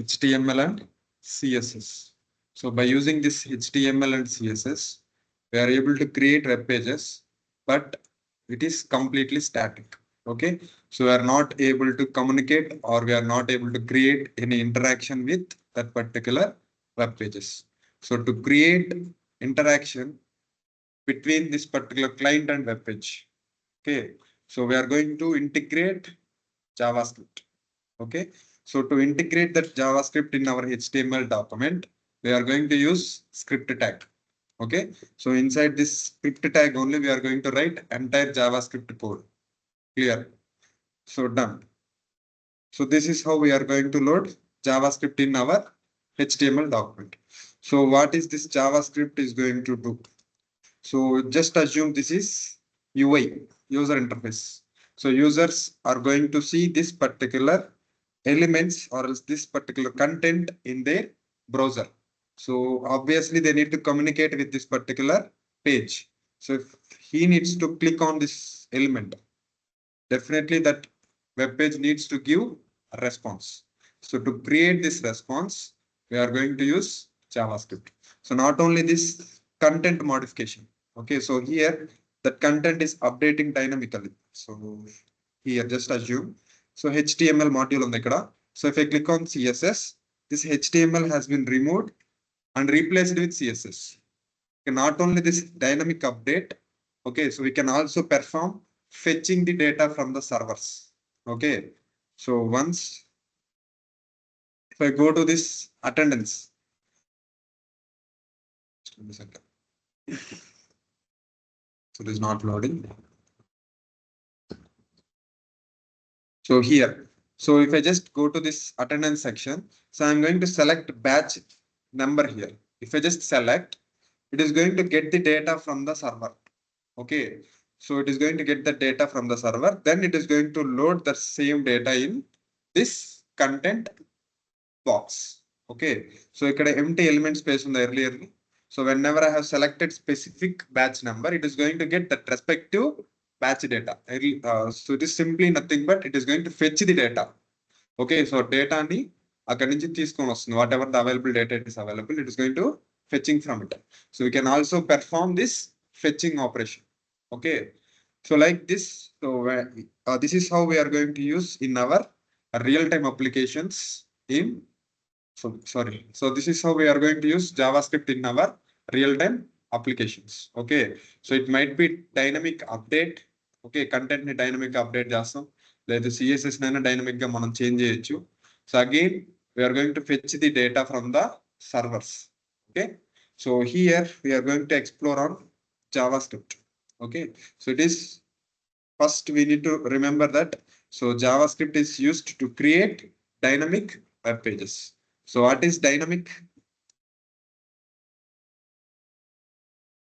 HTML and CSS. So by using this HTML and CSS, we are able to create web pages, but it is completely static. Okay, so we are not able to communicate, or we are not able to create any interaction with that particular web pages. So to create interaction between this particular client and web page, okay, so we are going to integrate JavaScript. Okay, so to integrate that JavaScript in our HTML document, we are going to use script tag. Okay, so inside this script tag only, we are going to write entire JavaScript code. Clear? So done. So this is how we are going to load JavaScript in our HTML document. So what is this JavaScript is going to do? So just assume this is UI, user interface. So users are going to see this particular elements or else this particular content in their browser. So obviously they need to communicate with this particular page. So if he needs to click on this element, definitely that web page needs to give a response. So to create this response, we are going to use JavaScript. So not only this content modification. Okay, so here that content is updating dynamically. So here just assume. So HTML module on the ikkada. So if I click on CSS, this HTML has been removed and replaced with CSS. Okay, not only this dynamic update, okay, so we can also perform fetching the data from the servers. Okay, so once if I go to this attendance, so it is not loading. So here, so if I just go to this attendance section, so I'm going to select batch number here. If I just select, it is going to get the data from the server. Okay, so it is going to get the data from the server. Then it is going to load the same data in this content box. Okay, so ఇక్కడ empty element space on the earlier. So whenever I have selected specific batch number, it is going to get that respective batch data. So it is simply nothing but it is going to fetch the data. Okay, so data ni అక్కడి నుంచి తీసుకొని వస్తుంది. Whatever the available data it is available, it is going to fetching from it. So we can also perform this fetching operation. Okay, so like this. So this is how we are going to use in our real-time applications in. So sorry. So this is how we are going to use JavaScript in our real-time applications. Okay. So it might be dynamic update. Okay, content ni dynamic update చేస్తాం. లేదా CSS నైనా dynamic గా మనం change చేయొచ్చు. So again, we are going to fetch the data from the servers. Okay. So here we are going to explore on JavaScript. Okay. So it is first we need to remember that. So JavaScript is used to create dynamic web pages. So what is dynamic?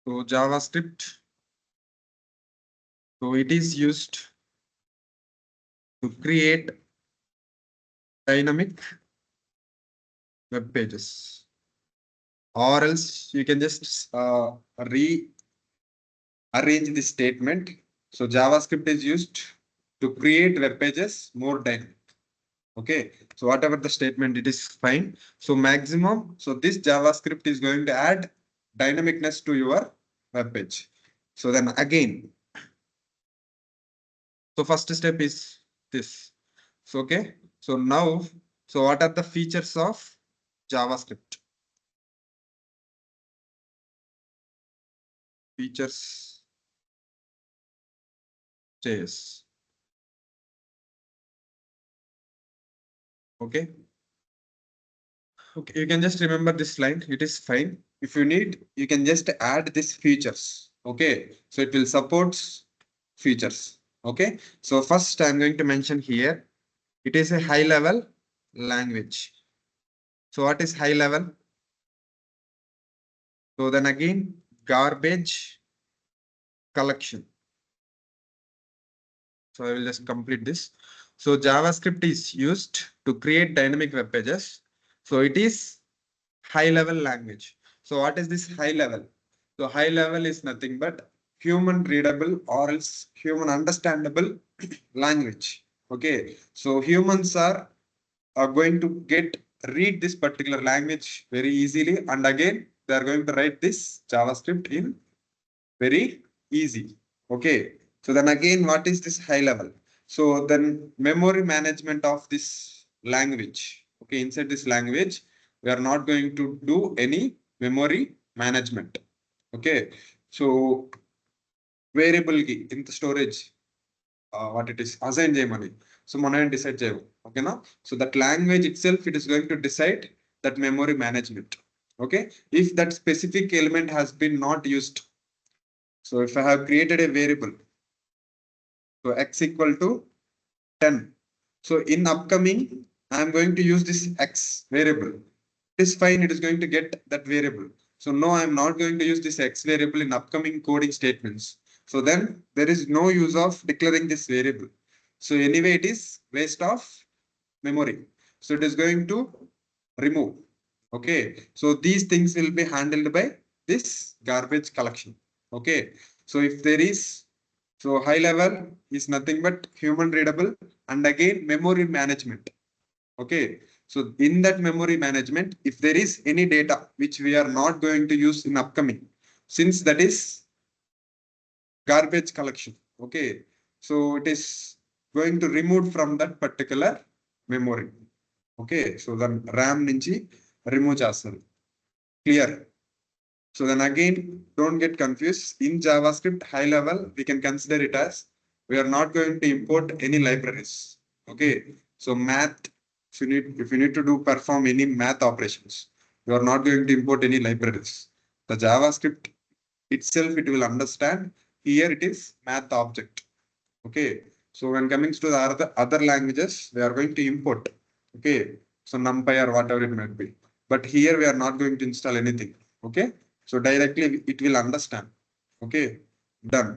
So JavaScript. So it is used to create dynamic web pages. Or else you can just rearrange the statement. So JavaScript is used to create web pages more dynamic. Okay, so whatever the statement, it is fine. So maximum, so this JavaScript is going to add dynamicness to your web page. So then again, so first step is this. So okay, so now, so what are the features of JavaScript? Features JS. Okay. Okay, you can just remember this line. It is fine. If you need, you can just add these features. Okay, so it will support features. Okay, so first I'm going to mention here, it is a high level language. So what is high level? So then again, garbage collection. So I will just complete this. So JavaScript is used to create dynamic web pages. So it is high level language. So what is this high level? So high level is nothing but human readable or else human understandable language. Okay, so humans are going to get read this particular language very easily. And again, they are going to write this JavaScript in very easy. Okay. So then again, what is this high level? So then memory management of this language. Okay. Inside this language, we are not going to do any memory management. Okay. So variable key in the storage, what it is assign చేయమని so మనం decide చేయము ఓకేనా so that language itself it is going to decide that memory management. Okay, if that specific element has been not used, so if I have created a variable, so x equal to 10, so in upcoming I am going to use this x variable. It is fine, it is going to get that variable. So no, I am not going to use this x variable in upcoming coding statements. So then there is no use of declaring this variable. So anyway, it is waste of memory. So it is going to remove. Okay. So these things will be handled by this garbage collection. Okay. So if there is, so high level is nothing but human readable and again memory management. Okay. So in that memory management, if there is any data which we are not going to use in upcoming, since that is garbage collection. Okay. So it is going to remove from that particular memory. Okay. So then RAM nunchi remove చేస్తారు. Clear. So then again, don't get confused. In JavaScript high level, we can consider it as we are not going to import any libraries. Okay. So math, if you need to do perform any math operations, you are not going to import any libraries. The JavaScript itself, it will understand. Here it is math object. Okay. So when coming to the other languages, we are going to import. Okay. So NumPy or whatever it might be. But here we are not going to install anything. Okay. So directly it will understand. Okay. Done.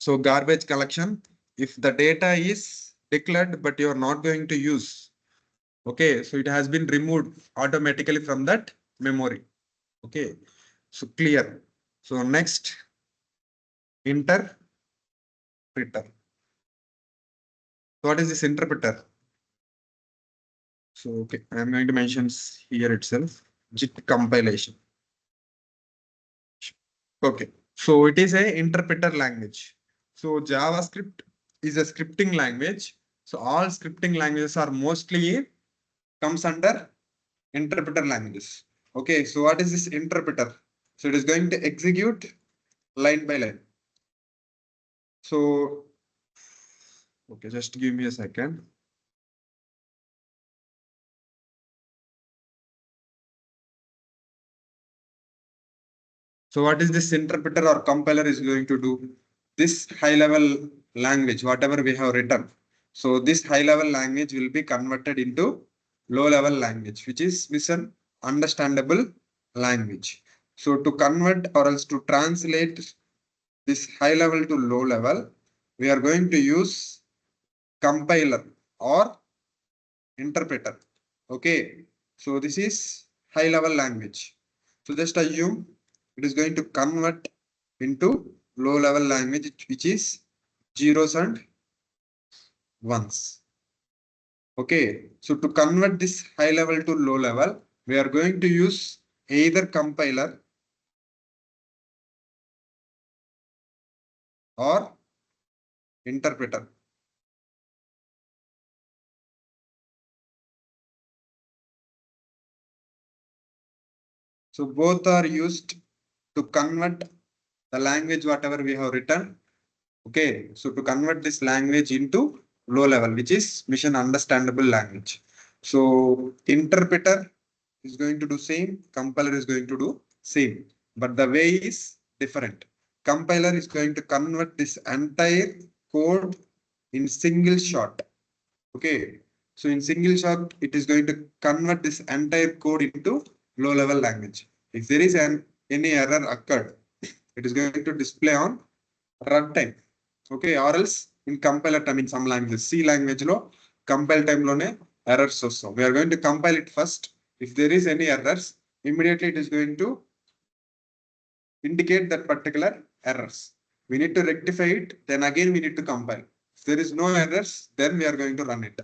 So garbage collection, if the data is declared, but you are not going to use. Okay. So it has been removed automatically from that memory. Okay. So clear. So next, interpreter. So what is this interpreter? So okay, I am going to mention here itself JIT compilation. Okay, so it is a interpreter language. So JavaScript is a scripting language. So all scripting languages are mostly comes under interpreter languages. Okay, so what is this interpreter? So it is going to execute line by line. So okay, just give me a second. So what is this interpreter or compiler is going to do? This high level language, whatever we have written. So this high level language will be converted into low level language, which is mission understandable language. So to convert or else to translate this high level to low level, we are going to use compiler or interpreter. Okay. So this is high level language. So just assume it is going to convert into low level language, which is zeros and ones. Okay. So to convert this high level to low level, we are going to use either compiler or interpreter. So both are used to convert the language, whatever we have written. Okay. So to convert this language into low level, which is mission understandable language. So interpreter is going to do same, compiler is going to do same, but the way is different. Compiler is going to convert this entire code in single shot. Okay. So in single shot, it is going to convert this entire code into low level language. If there is any error occurred, it is going to display on runtime. Okay. Or else in compiler time in some languages, C language lo compile time lone errors also. We are going to compile it first. If there is any errors, immediately it is going to indicate that particular errors. We need to rectify it. Then again, we need to compile. If there is no errors, then we are going to run it.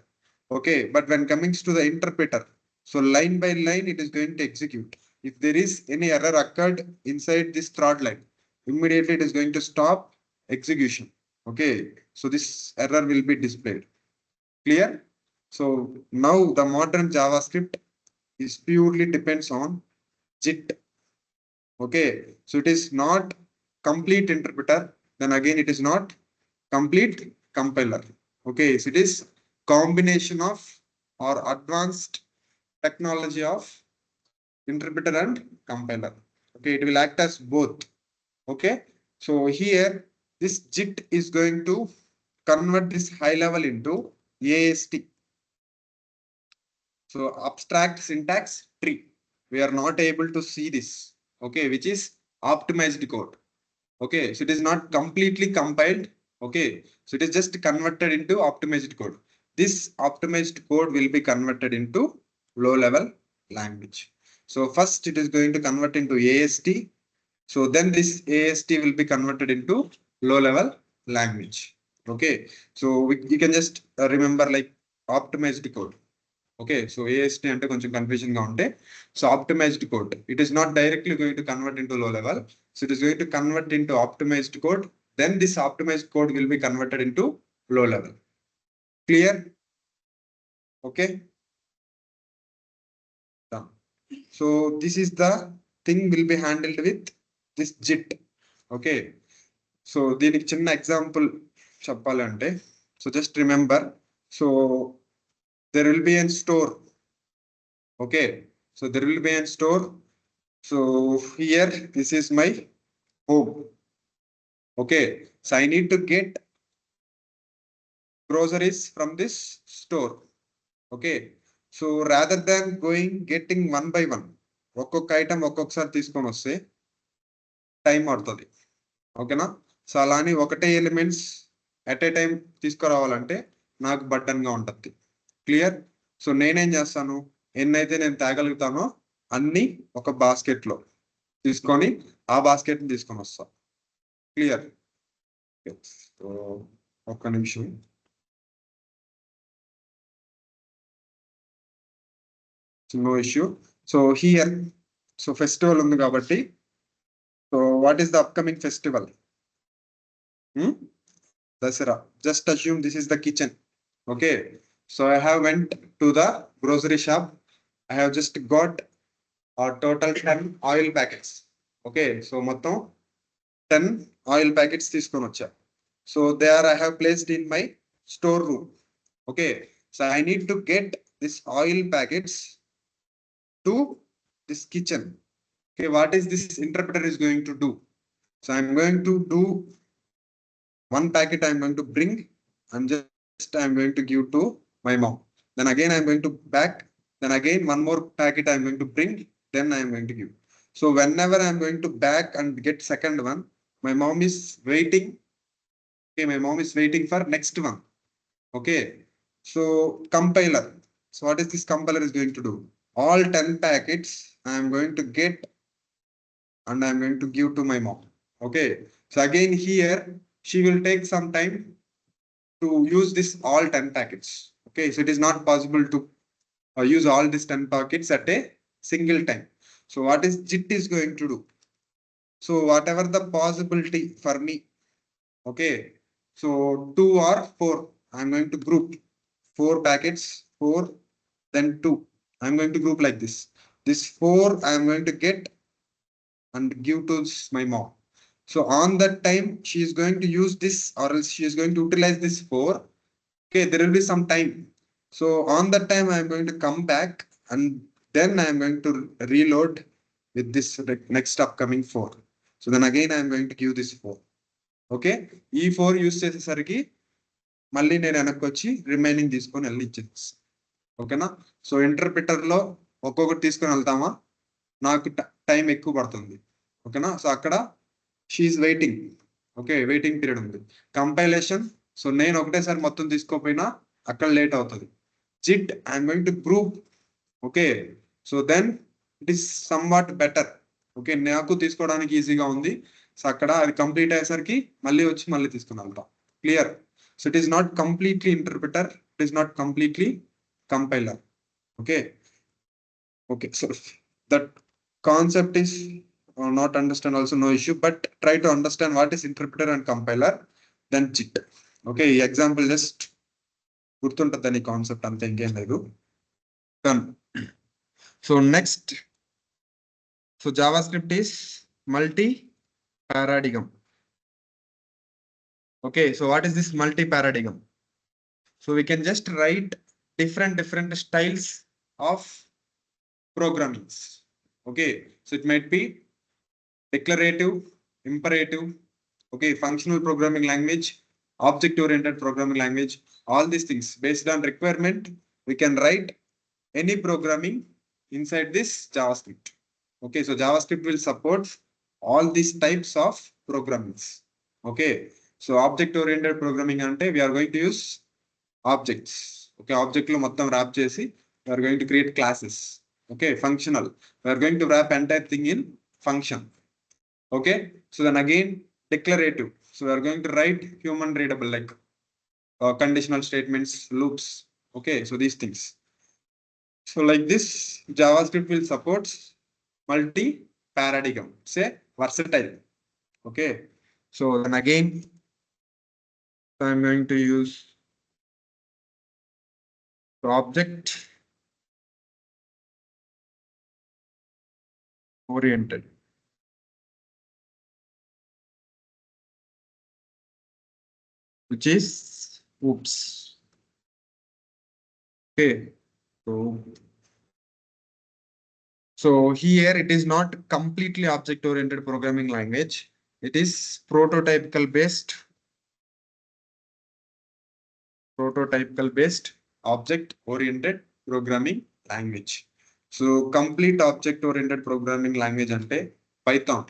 Okay. But when coming to the interpreter, So line by line, it is going to execute. If there is any error occurred inside this thread line, immediately it is going to stop execution. Okay, so this error will be displayed. Clear? So now the modern JavaScript is purely depends on JIT. Okay, so it is not complete interpreter. Then again, it is not complete compiler. Okay, so it is combination of or advanced technology of interpreter and compiler. Okay, it will act as both. Okay, so here this JIT is going to convert this high level into AST. So abstract syntax tree. We are not able to see this. Okay, which is optimized code. Okay, so it is not completely compiled. Okay, so it is just converted into optimized code. This optimized code will be converted into low level language. So first it is going to convert into AST. So then this AST will be converted into low level language. Okay, so you can just remember like optimized code. Okay, so AST అంటే కొంచెం confusion గా ఉంటే so optimized code it is not directly going to convert into low level so it is going to convert into optimized code then this optimized code will be converted into low level clear okay so this is the thing will be handled with this JIT okay so దీనికి చిన్న example చెప్పాలంటే so just remember so there will be a store. Okay, so there will be a store. So here this is my home. Okay, so I need to get groceries from this store. Okay, so rather than getting one by one ఒక్కొక్క item ఒక్కొక్కసారి తీసుకొని వస్తే time పడుతుంది ఓకేనా so అలాని ఒకటే elements at a time తీసుకురావాలంటే నాకు బటన్ గా ఉంటుంది క్లియర్ సో నేనేం చేస్తాను ఎన్నైతే నేను తేగలుగుతానో అన్ని ఒక బాస్కెట్ లో తీసుకొని ఆ బాస్కెట్ ని తీసుకొని వస్తాను క్లియర్ సో ఒక్క నిమిషం no issue so here so festival ఉంది కాబట్టి so what is the upcoming festival Dussehra just assume this is the kitchen okay So I have went to the grocery shop. I have just got a total 10 oil packets. Okay, so మొత్తం 10 oil packets తీసుకొని వచ్చా. So there I have placed in my store room. Okay, so I need to get this oil packets to this kitchen. Okay, what is this interpreter is going to do? So I'm going to do one packet I'm going to bring and just I'm going to give to my mom. Then again I'm going to back. Then again one more packet I'm going to bring. Then I'm going to give. So whenever I'm going to back and get second one, my mom is waiting. Okay, my mom is waiting for next one. Okay. So compiler. So what is this compiler is going to do? All 10 packets I'm going to get and I'm going to give to my mom. Okay. So again here she will take some time to use this all 10 packets. Okay, so it is not possible to use all these 10 packets at a single time. So what is JIT is going to do? So whatever the possibility for me, okay, so 2 or 4, I'm going to group 4 packets, 4, then 2. I'm going to group like this. This 4 I'm going to get and give to my mom. So on that time, she is going to use this or else she is going to utilize this 4. Okay, there will be some time. So on that time, I am going to come back and then I am going to reload with this next upcoming 4. So then again, I am going to give this 4. Okay, E4 use చేసేసరికి మళ్ళీ నేను వెనక్కి వచ్చి remaining తీసుకొని వెళ్ళి ఇచ్చేసి ఓకేనా so interpreter లో ఒక్కొక్కటి తీసుకొని వెళ్తామా నాకు టైం ఎక్కువ పడుతుంది ఓకేనా సో అక్కడ షీఈ్ వెయిటింగ్ ఓకే వెయిటింగ్ పీరియడ్ ఉంది కంపైలేషన్ సో నేను ఒకటేసారి మొత్తం తీసుకోపోయినా అక్కడ లేట్ అవుతుంది JIT I'm going to group okay so then it is somewhat better okay నాకు తీసుకోవడానికి ఈజీగా ఉంది సో అక్కడ అది కంప్లీట్ అయ్యేసరికి మళ్ళీ వచ్చి మళ్ళీ తీసుకుని వెళ్తాం clear so it is not completely interpreter it is not completely compiler okay Okay, so that concept is not understand also no issue, but try to understand what is interpreter and compiler, then JIT. Okay, ఈ example just గుర్తుంటుందని concept అంతే ఇంకేం లేదు. Done. So next, so JavaScript is multi-paradigm. Okay, so what is this multi-paradigm? So we can just write different styles of programming. Okay, so it might be declarative, imperative, okay, functional programming language, object oriented programming language, all these things based on requirement we can write any programming inside this JavaScript. Okay, so JavaScript will support all these types of programmings. Okay, so object oriented programming ante we are going to use objects. Okay, object lo mottam wrap chesi we are going to create classes. Okay, functional, we are going to wrap entire thing in function. Okay, so then again declarative, so we are going to write human readable like conditional statements, loops. Okay, so these things. So like this JavaScript will support multi paradigm, say versatile. Okay, so then again I'm going to use object oriented. Which is oops. Okay, so here it is not completely object oriented programming language. It is prototypical based object oriented programming language. So complete object oriented programming language ante Python,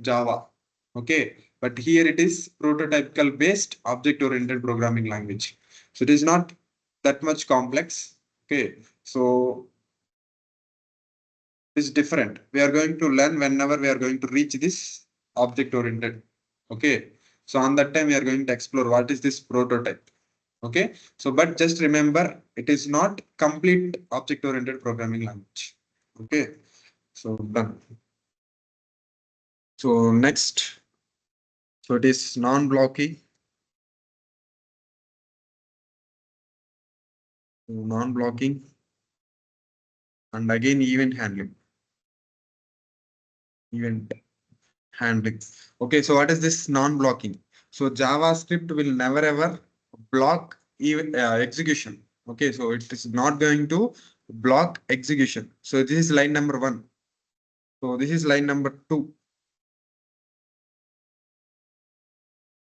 Java. Okay, but here it is prototypical based object oriented programming language. So it is not that much complex. Okay, so it's different. We are going to learn whenever we are going to reach this object oriented. Okay, so on that time we are going to explore what is this prototype. Okay, so but just remember it is not complete object oriented programming language. Okay, so done. So next, so it is non-blocking. Non-blocking and again event handling. Okay, so what is this non-blocking? So JavaScript will never ever block even execution. Okay, so it is not going to block execution. So this is line number 1. So this is line number 2.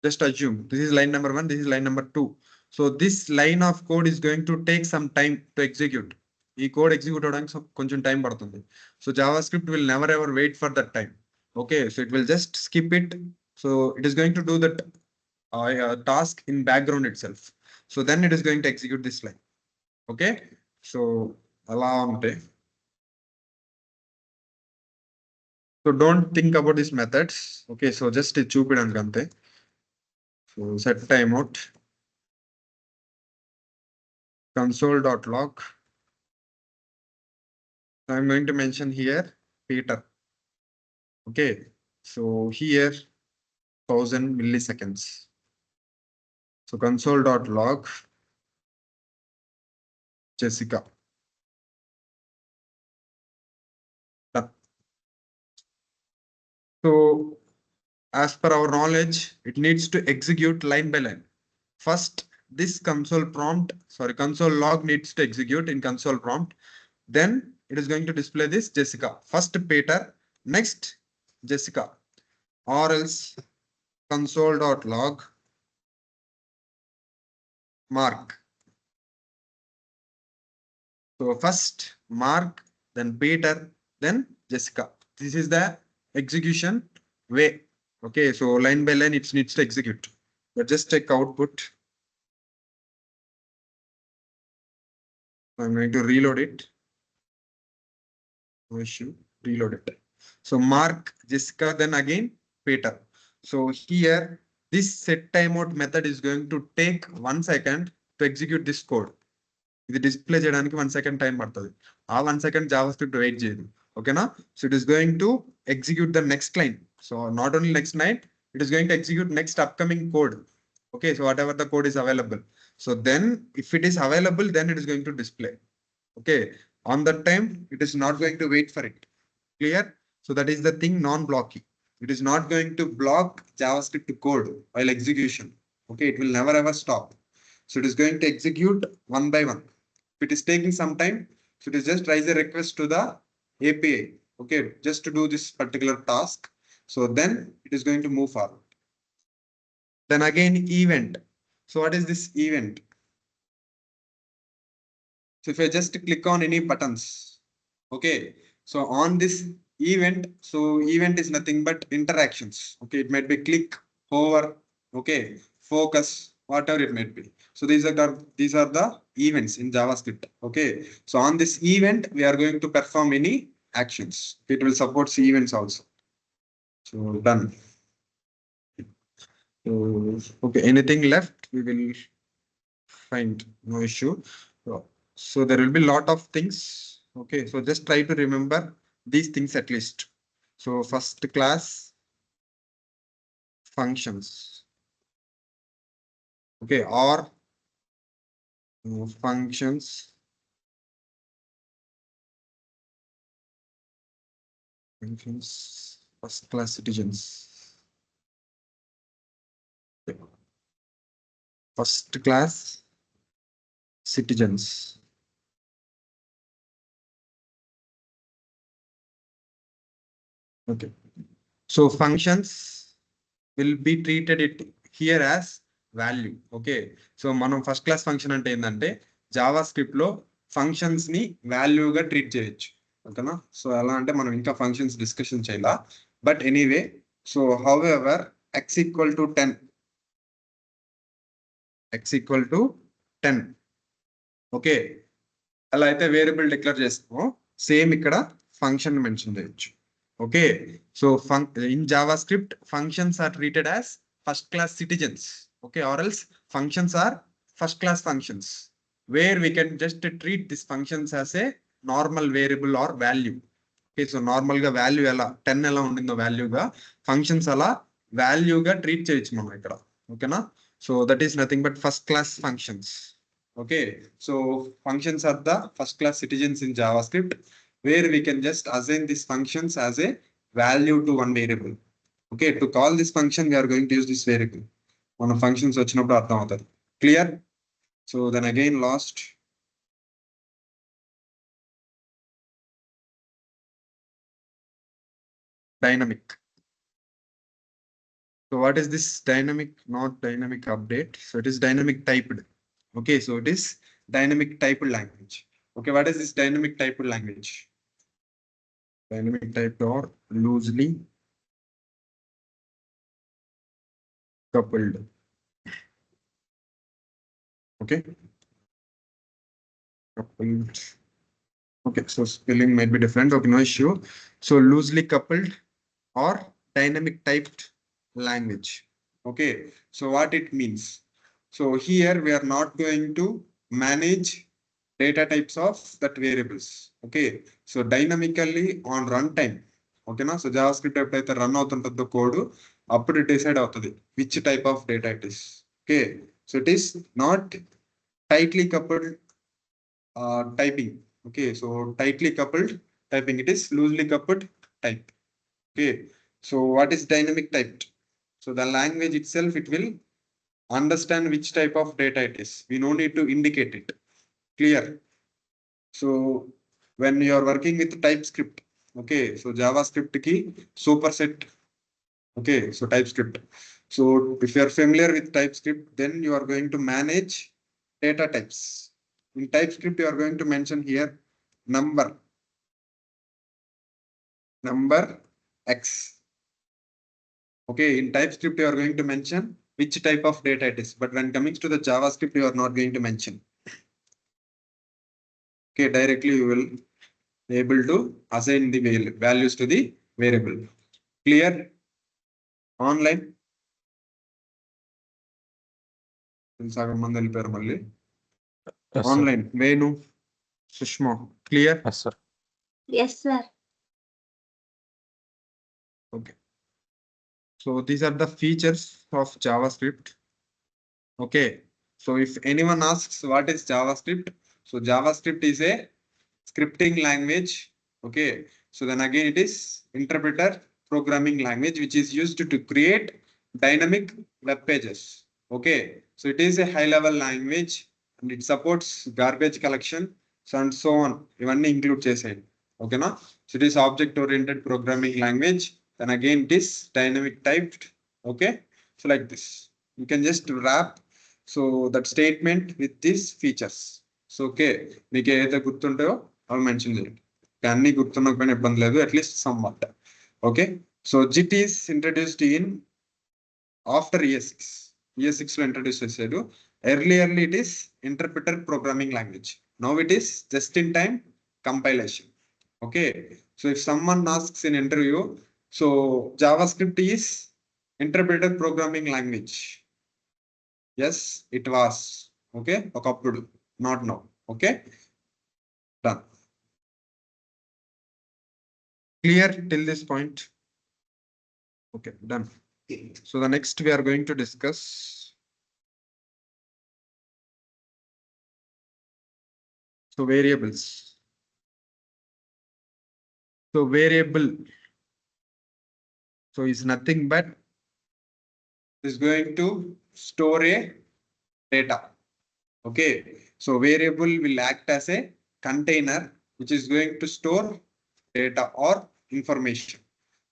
Just assume this is line number 1, this is line number 2. So this line of code is going to take some time to execute. ఈ code execute అవడానికి కొంచెం time పడుతుంది. So JavaScript will never ever wait for that time. Okay, so it will just skip it. So it is going to do that task in background itself. So then it is going to execute this line. Okay, so allow ante. So don't think about these methods. Okay, so just చూపిడానికి అంతే. So set timeout console.log. I'm going to mention here Peter. Okay, so here 1000 milliseconds. So console.log Jessica. Done. So as per our knowledge, it needs to execute line by line. First, this console log needs to execute in console prompt. Then it is going to display this Jessica. First Peter, next Jessica, or else console.log Mark. So first Mark, then Peter, then Jessica. This is the execution way. Okay, so line by line it needs to execute. But just check output. I'm going to reload it. No issue. Reload it. So Mark, Jessica, then again Peter. So here this set timeout method is going to take 1 second to execute this code. ఇది display చేయడానికి 1 second time పడుతుంది. ఆ 1 second Java script wait చేయదు. ఓకేనా? So it is going to execute the next line. So not only next line, it is going to execute next upcoming code. Okay, so whatever the code is available. So then if it is available, then it is going to display. Okay, on that time, it is not going to wait for it. Clear? So that is the thing non-blocking. It is not going to block JavaScript code while execution. Okay, it will never ever stop. So it is going to execute one by one. If it is taking some time, so it is just raise a request to the API. Okay, just to do this particular task. So then it is going to move forward. Then again, event. So what is this event? So if I just click on any buttons, okay. So on this event, so event is nothing but interactions. Okay, it might be click, hover, okay, focus, whatever it might be. So these are the events in JavaScript. Okay, so on this event, we are going to perform any actions. It will support events also. So done. So, okay, anything left? We will find, no issue. So there will be lot of things. Okay, so just try to remember these things at least. So first class functions. Okay, or functions first class citizens. Okay. First class citizens. Okay, so functions will be treated it here as value. Okay, so మనం first class function అంటే ఏంటంటే Java script లో functions ని వాల్యూగా treat చేయొచ్చు. ఓకేనా? So ఎలా అంటే మనం ఇంకా ఫంక్షన్స్ డిస్కషన్ చేయాల. But anyway, so how ever x equal to 10, x equal to 10. Okay, అలా అయితే వేరియబుల్ డిక్లేర్ చేస్తాము. సేమ్ ఇక్కడ ఫంక్షన్ మెన్షన్ చేయొచ్చు. Okay, so in JavaScript, functions are treated as first class citizens. Okay, or else functions are first class functions, where we can just treat these functions as a normal variable or value. Okay, so normal ga value ela 10 ela undindo value ga functions ala value ga treat cheyochu manam ikkada. Okay na? So that is nothing but first class functions. Okay, so functions are the first class citizens in JavaScript, where we can just assign these functions as a value to one variable. Okay, to call this function, we are going to use this variable. On a functions vachinappudu ardham avutadi. Clear? So then again last. Dynamic. So what is this dynamic? Not dynamic update. So it is dynamic typed. Okay, so it is dynamic typed language. Okay, what is this dynamic typed language? Dynamic typed or loosely coupled. Okay, coupled. Okay, so spelling might be different. Okay, no issue. So loosely coupled or dynamic typed language. Okay, so what it means? So here we are not going to manage data types of that variables. Okay, so dynamically on runtime. Okay, na? So JavaScript eppadaithe run avutuntado code, appudu decide avutadi which type of data it is. Okay, so it is not tightly coupled typing. Okay, so tightly coupled typing, it is loosely coupled type. Okay, so what is dynamic typed? So the language itself, it will understand which type of data it is. We no need to indicate it. Clear? So when you are working with TypeScript, okay, so JavaScript key superset. Okay, so TypeScript. So if you are familiar with TypeScript, then you are going to manage data types. In TypeScript, you are going to mention here number x. Okay, in TypeScript, you are going to mention which type of data it is. But when coming to the JavaScript, you are not going to mention. Okay, directly you will be able to assign the values to the variable. Clear? Online? Yes, sir. Online. Venu, Sushma. Clear? Yes, sir. Yes, sir. Okay. So these are the features of JavaScript. Okay. So if anyone asks what is JavaScript, so JavaScript is a scripting language. Okay. So then again it is interpreter programming language which is used to create dynamic web pages. Okay. So it is a high level language and it supports garbage collection so and so on. Even include చేసేయండి. Okay na? So it is object oriented programming language. Then again it is dynamic typed. Okay. So like this. You can just wrap so that statement with these features. So okay. మీకు ఏదైతే గుర్తుంటాయో అవి mention చేయండి అన్ని గుర్తున్నకపోయినా ఇబ్బంది లేదు at least somewhat okay so JIT is introduced in after ES6 లో introduce చేశాడు earlierly it is interpreter programming language now it is just in time compilation okay so if someone asks in interview so JavaScript is interpreter programming language as it was okay ఒకప్పుడు not now okay done. Clear till this point? Okay, done. So the next we are going to discuss so variables. So variable so is nothing but is going to store a data. Okay, so variable will act as a container which is going to store data or information.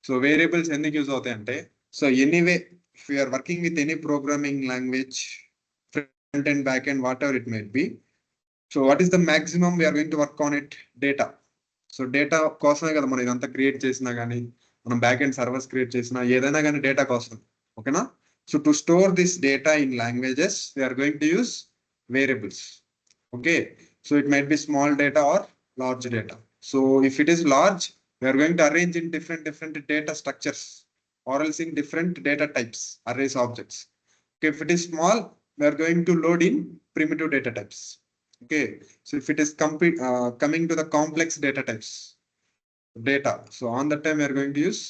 So variables ఎందుకు use అవుతాయి అంటే so anyway if you are working with any programming language front end back end whatever it may be so what is the maximum we are going to work on it data so data కోసమే కదా మనం ఇదంతా create చేసినా కానీ మనం back end servers create చేసినా ఏదైనా కానీ డేటా కోసం ఓకేనా so to store this data in languages we are going to use variables okay so it might be small data or large data so if it is large we are going to arrange in different data structures or else in different data types arrays objects okay if it is small we are going to load in primitive data types okay so if it is coming to the complex data types data so on that time we are going to use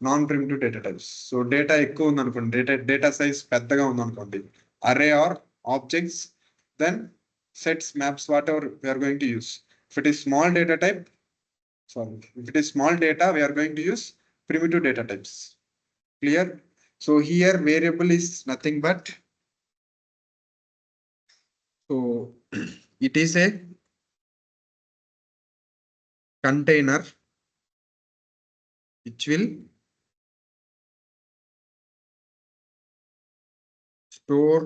non-primitive data types so data ఎక్కువ ఉంది అనుకోండి data size పెద్దగా ఉంది అనుకోండి array or objects then sets maps whatever we are going to use if it is small data type sorry if it is small data we are going to use primitive data types clear so here variable is nothing but so it is a container which will store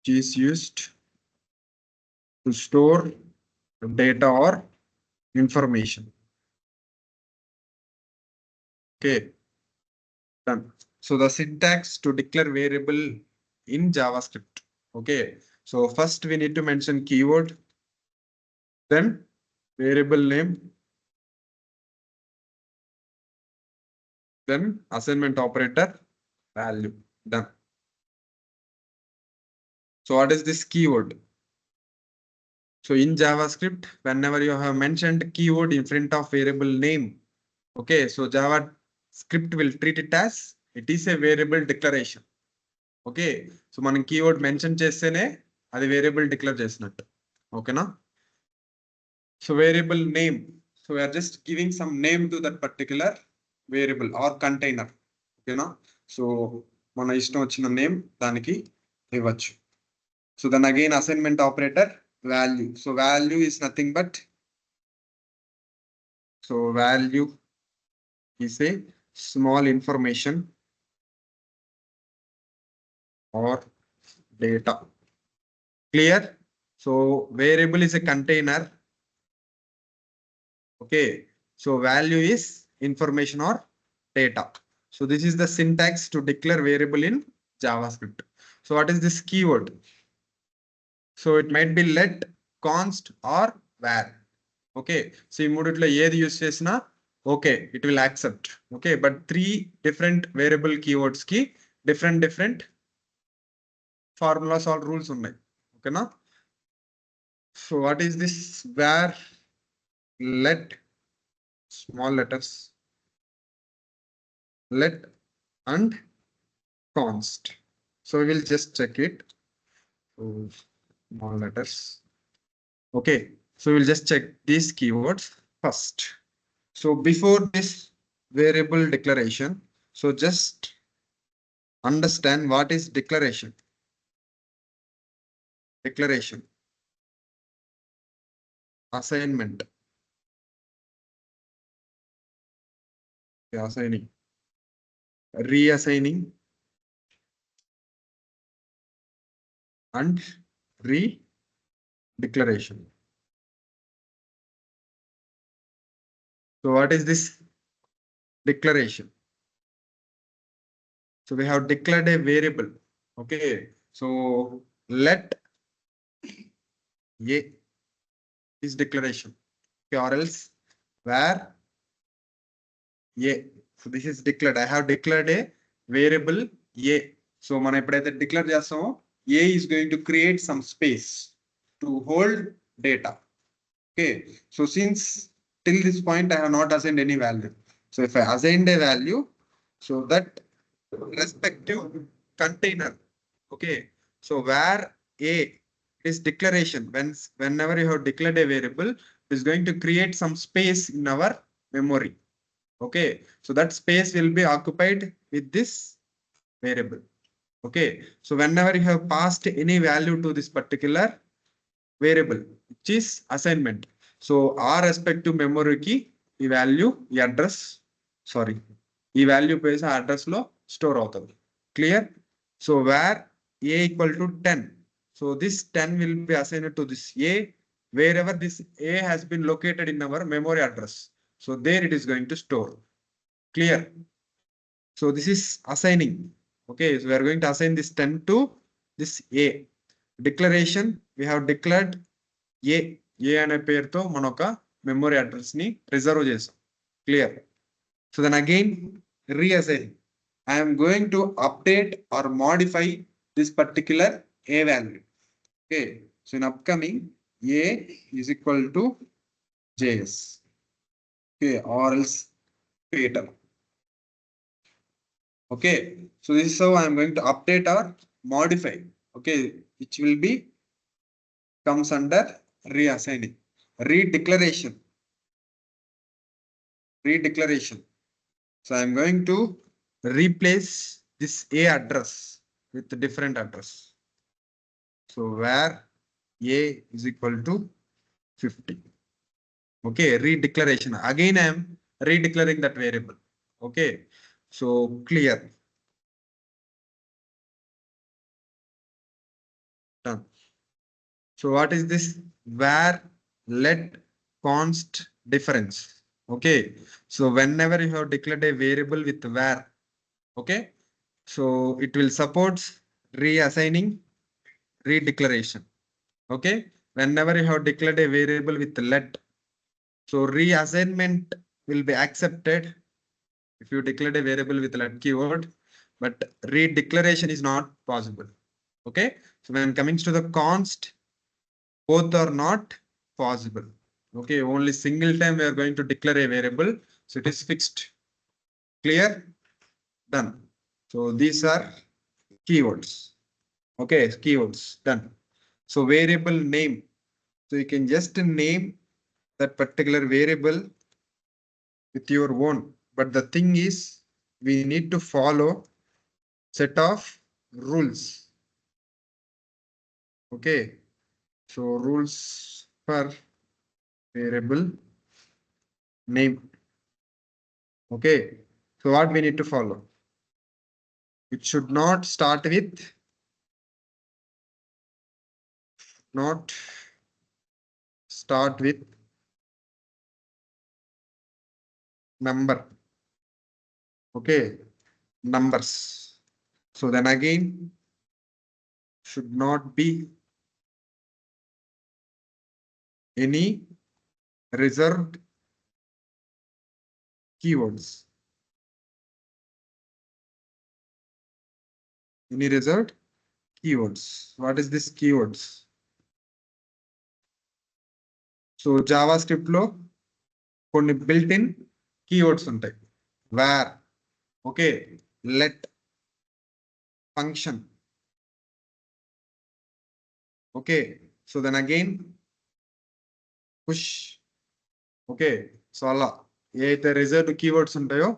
which is used to store data or information okay done so the syntax to declare variable in JavaScript okay so first we need to mention keyword then variable name then assignment operator value done so what is this keyword so in JavaScript whenever you have mentioned keyword in front of variable name okay so JavaScript will treat it as it is a variable declaration okay so మనం keyword mention చేస్తేనే అది variable declare చేసినట్టు ఓకేనా so variable name so we are just giving some name to that particular variable or container ఓకేనా so మన ఇష్టం వచ్చిన name దానికి ఇవ్వచ్చు so then again assignment operator value so value is nothing but so value is a small information or data clear so variable is a container okay so value is information or data so this is the syntax to declare variable in JavaScript so what is this keyword so it might be let const or var okay so ఈ మూడిట్లో ఏది use చేసినా Okay, it will accept. Okay, but three different variable keywords key different formulas or rules ఉన్నాయి. Okay, na? So what is this? Where let small letters let and const. So we will just check it. So small letters. Okay, so we'll just check these keywords first. So before this variable declaration, so just understand what is declaration. Declaration, assignment, assigning, reassigning, and re-declaration. So what is this declaration? So we have declared a variable. Okay, so let a is declaration. Okay, or else where a. So this is declared. I have declared a variable a. So మనం ఎప్పుడైతే declare చేస్తామో a is going to create some space to hold data. Okay, so since till this point I have not assigned any value. So if I assigned a value, so that respective container. Okay, so where a is declaration, whenever you have declared a variable, it is going to create some space in our memory. Okay, so that space will be occupied with this variable. Okay, so whenever you have passed any value to this particular variable, which is assignment, so our respective memory key ఈ value ఈ address sorry ఈ value page ఆ address లో store అవుతుంది. Clear? So where a equal to 10, so this 10 will be assigned to this a wherever this a has been located in our memory address, so there it is going to store. Clear? So this is assigning. Okay, so we are going to assign this 10 to this a. Declaration, we have declared a అనే పేరుతో మన ఒక memory address ని reserve చేసాం. Clear? So then again reassign. I am going to update or modify this particular a value. Okay, so in upcoming a is equal to js. Okay, or else Peter. Okay, so this is how I am going to update or modify. Okay, which will be comes under reassigning. Redeclaration. So I am going to replace this a address with a different address. So where a is equal to 50. Okay, redeclaration. Again I am redeclaring that variable. Okay, so clear. Done. So what is this? Where let const difference. Okay, so whenever you have declared a variable with where, okay, so it will support reassigning, redeclaration. Okay, whenever you have declared a variable with let, so reassignment will be accepted if you declared a variable with let keyword, but redeclaration is not possible. Okay, so when coming to the const, both are not possible. Okay, only single time we are going to declare a variable, so it is fixed. Clear? Done. So these are keywords. Okay, keywords done. So variable name, so you can just name that particular variable with your own, but the thing is we need to follow set of rules. Okay, so rules for variable name. Okay, so what we need to follow? It should not start with number. Okay, numbers. So then again should not be any reserved keywords. Any result? Keywords. What is this keywords? So JavaScript లో కొన్ని built in keywords ఉంటాయి. Where, okay, let, function. Okay, so then again push. Okay, so అలా ఏదైతే reserved keywords ఉంటాయో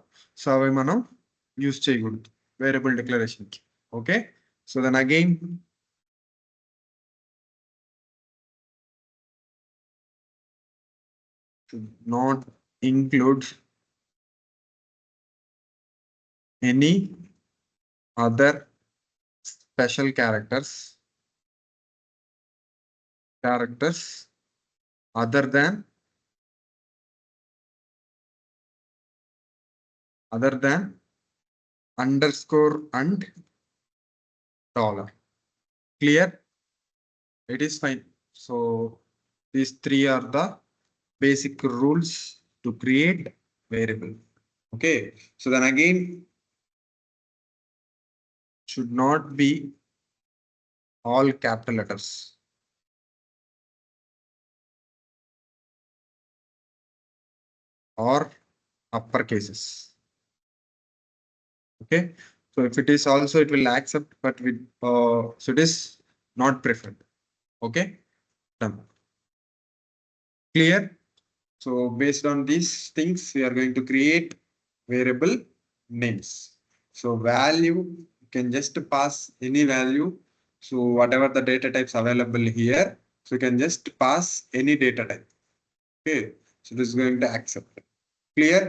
so అవి మనం use చేయకూడదు variable declaration కి. Okay, so then again not include any other special characters other than underscore and dollar. Clear? It is fine. So these three are the basic rules to create variable. Okay, so then again should not be all capital letters. Or upper cases. Okay, so if it is also, it will accept, but with so it is not preferred. Okay, done. Clear? So based on these things, we are going to create variable names. So value, you can just pass any value. So whatever the data types available here, so you can just pass any data type. Okay, so this is going to accept. Clear?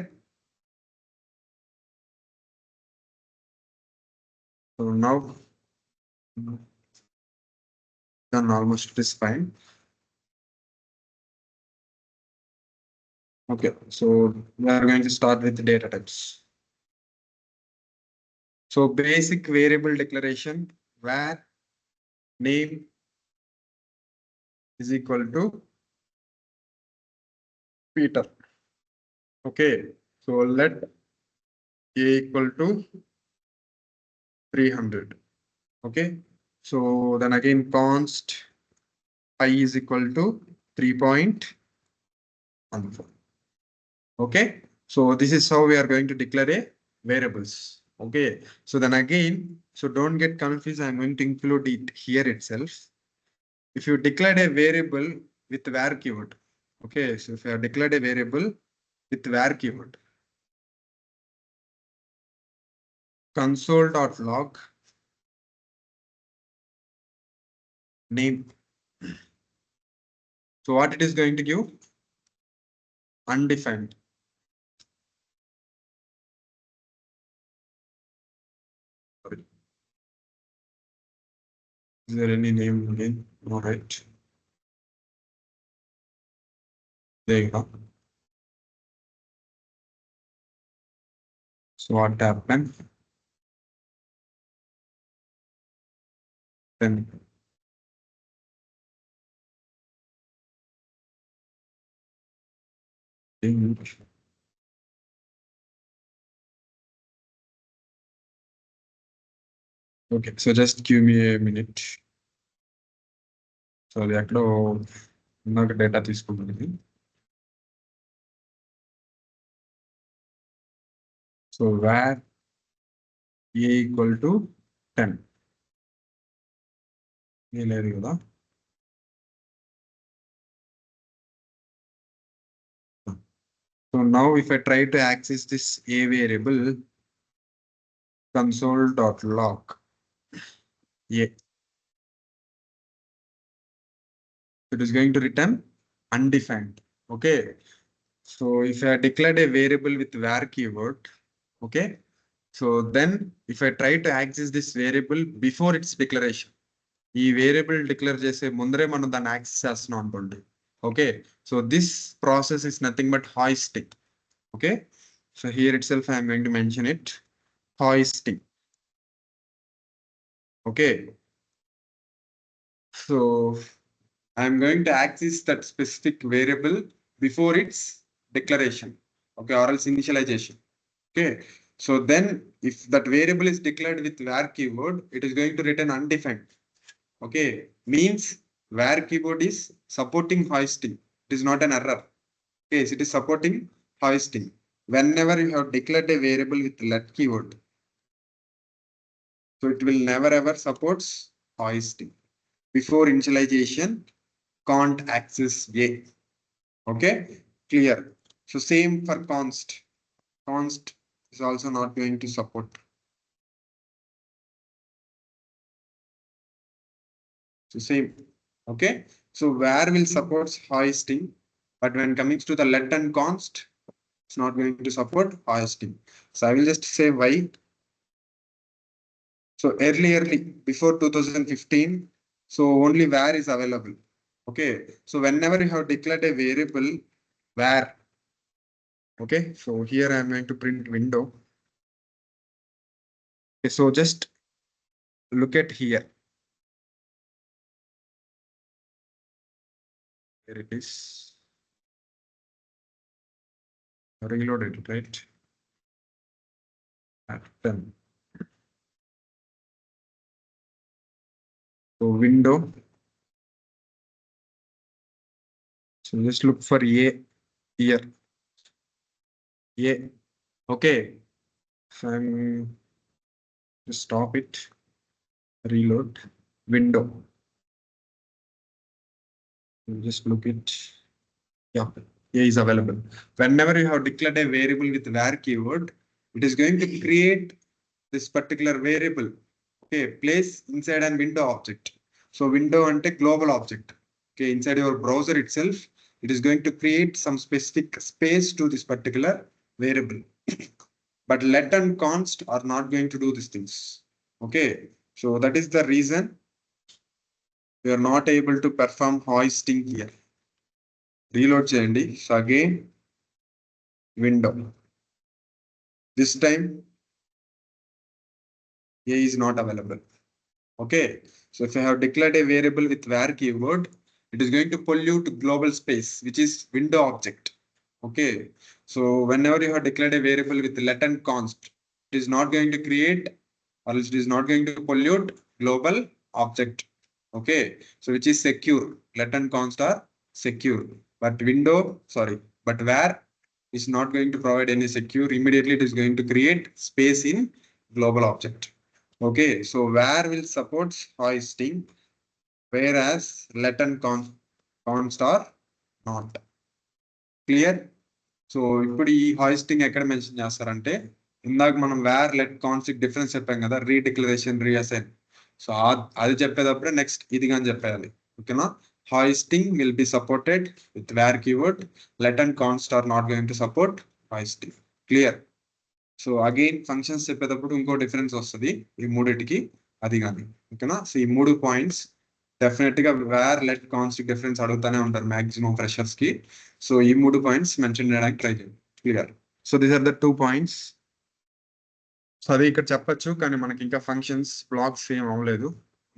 So now done, almost it is fine. Okay, so we are going to start with data types. So basic variable declaration where name is equal to Peter. Okay, so let a equal to 300. Okay, so then again const I is equal to 3.14. Okay, so this is how we are going to declare a variables. Okay, so then again, so don't get confused, I'm going to include it here itself. If you declared a variable with var keyword, okay, so if you have declared a variable with var keyword, console.log name, so what it is going to give? Undefined. Sorry. Is there any name again? All right, there you go. So what happened? Then okay, so just give me a minute. So అది ఎక్కడో నాకు data తీసుకుంటుంది. So var a equal to 10. లేదు కదా. So now if I try to access this a variable, console.log a, it is going to return undefined. Okay, so if I declared a variable with var keyword, okay, so then if I try to access this variable before its declaration, ఈ variable declare చేసే ముందరే మనం దాన్ని access చేస్తున్నాం అనుకోండి. Okay, so this process is nothing but hoisting. Okay, so here it self I'm going to mention it, hoisting. Okay, so I'm going to access that specific variable before its declaration. okay, or else initialization. Okay, so then if that variable is declared with var keyword, it is going to return undefined. Okay, means var keyword is supporting hoisting. It is not an error. Okay, it is supporting hoisting. Whenever you have declared a variable with let keyword, so it will never ever supports hoisting. Before initialization, can't access A. Okay, clear. So same for const. Const is also not going to support. So same. Okay. So where will supports hoisting, but when coming to the let and const, it's not going to support hoisting. So I will just say why. So early before 2015, so only where is available. Okay. So whenever you have declared a variable where, okay. So here I am going to print window. Okay, so just look at here. Here it is. Reload it, right? At 10. So window. So just look for A here. A. Okay. So I'm just stop it. Reload. Window. You just look it. Yeah. A is available. Whenever you have declared a variable with var keyword, it is going to create this particular variable. Okay, place inside an window object. So window and a global object. Okay, inside your browser itself, it is going to create some specific space to this particular variable. But let and const are not going to do these things. Okay, so that is the reason we are not able to perform hoisting here. Reload cheyandi. So again, window. This time A is not available. Okay, so if I have declared a variable with var keyword, it is going to pollute global space, which is window object. Okay, so whenever you have declared a variable with let and const, it is not going to create or it is not going to pollute global object. Okay, so which is secure. Let and const are secure, but but var is not going to provide any secure. Immediately, it is going to create space in global object. Okay, so where will support hoisting, whereas let and const are not. Clear? So ఇప్పుడు ఈ hoisting ఎక్కడ mention చేస్తారంటే ఇందాక మనం wear let కాన్స్టిక్ difference చెప్పాం కదా రీడిక్లరేషన్ reassign so అది చెప్పేటప్పుడే నెక్స్ట్ ఇది కానీ చెప్పేయాలి ఓకేనా hoisting will be supported with where keyword let and const are not going to support hoisting clear so again functions చెప్పేటప్పుడు ఇంకో డిఫరెన్స్ వస్తుంది ఈ మూడిటికి అది కానీ ఓకేనా సో ఈ మూడు పాయింట్స్ డెఫినెట్ గా వేర్ లెట్ కాన్స్టిక్ డిఫరెన్స్ అడుగుతానే ఉంటారు మాక్సిమం ఫ్రెషర్స్ కి సో ఈ మూడు పాయింట్స్ మెన్షన్ చేయడానికి ట్రై చేయండి clear so these are the 2 points so అది ఇక్కడ చెప్పొచ్చు కానీ మనకి ఇంకా ఫంక్షన్స్ బ్లాక్స్ ఏం అవ్వలేదు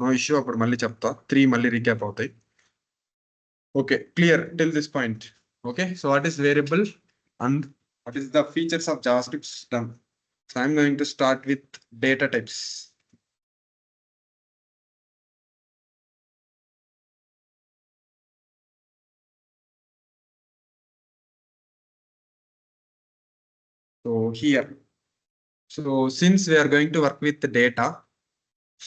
నో ఇష్యూ అప్పుడు మళ్ళీ చెప్తా 3 మళ్ళీ రీక్యాప్ అవుతాయి okay clear till this point okay so what is variable and what is the features of JavaScript system? So I'm going to start with data types. So here, so since we are going to work with the data,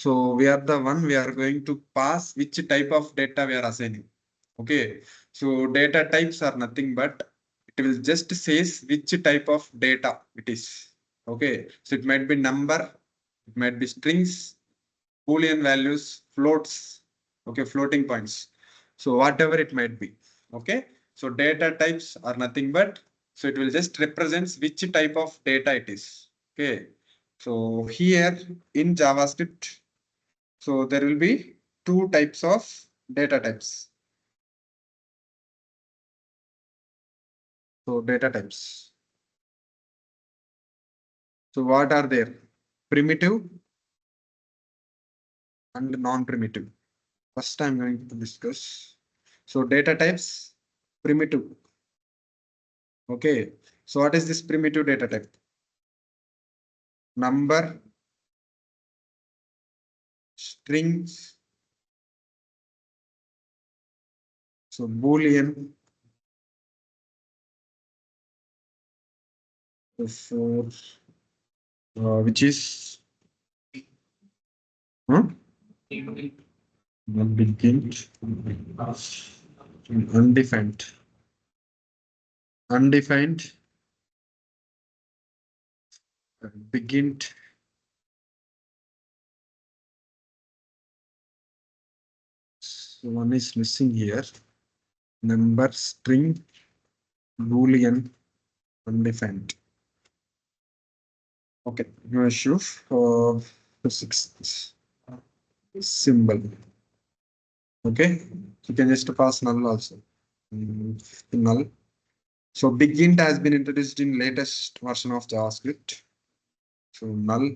so we are the one we are going to pass which type of data we are assigning. Okay, so data types are nothing but it will just says which type of data it is. Okay, so it might be number, it might be strings, Boolean values, floats, okay, floating points. So whatever it might be, okay. So data types are nothing but, so it will just represents which type of data it is, okay. So here in JavaScript, so there will be 2 types of data types. So data types. So what are there? Primitive and non-primitive. First I'm going to discuss. So data types, primitive. Okay. So what is this primitive data type? Number, strings, so Boolean, for which is huh? Not begin, undefined, undefined, begin. So one is missing here. Number, string, Boolean, undefined. Okay, no issue. Six symbol. Okay, you can just pass null also. Null. So big int has been introduced in latest version of JavaScript. So null.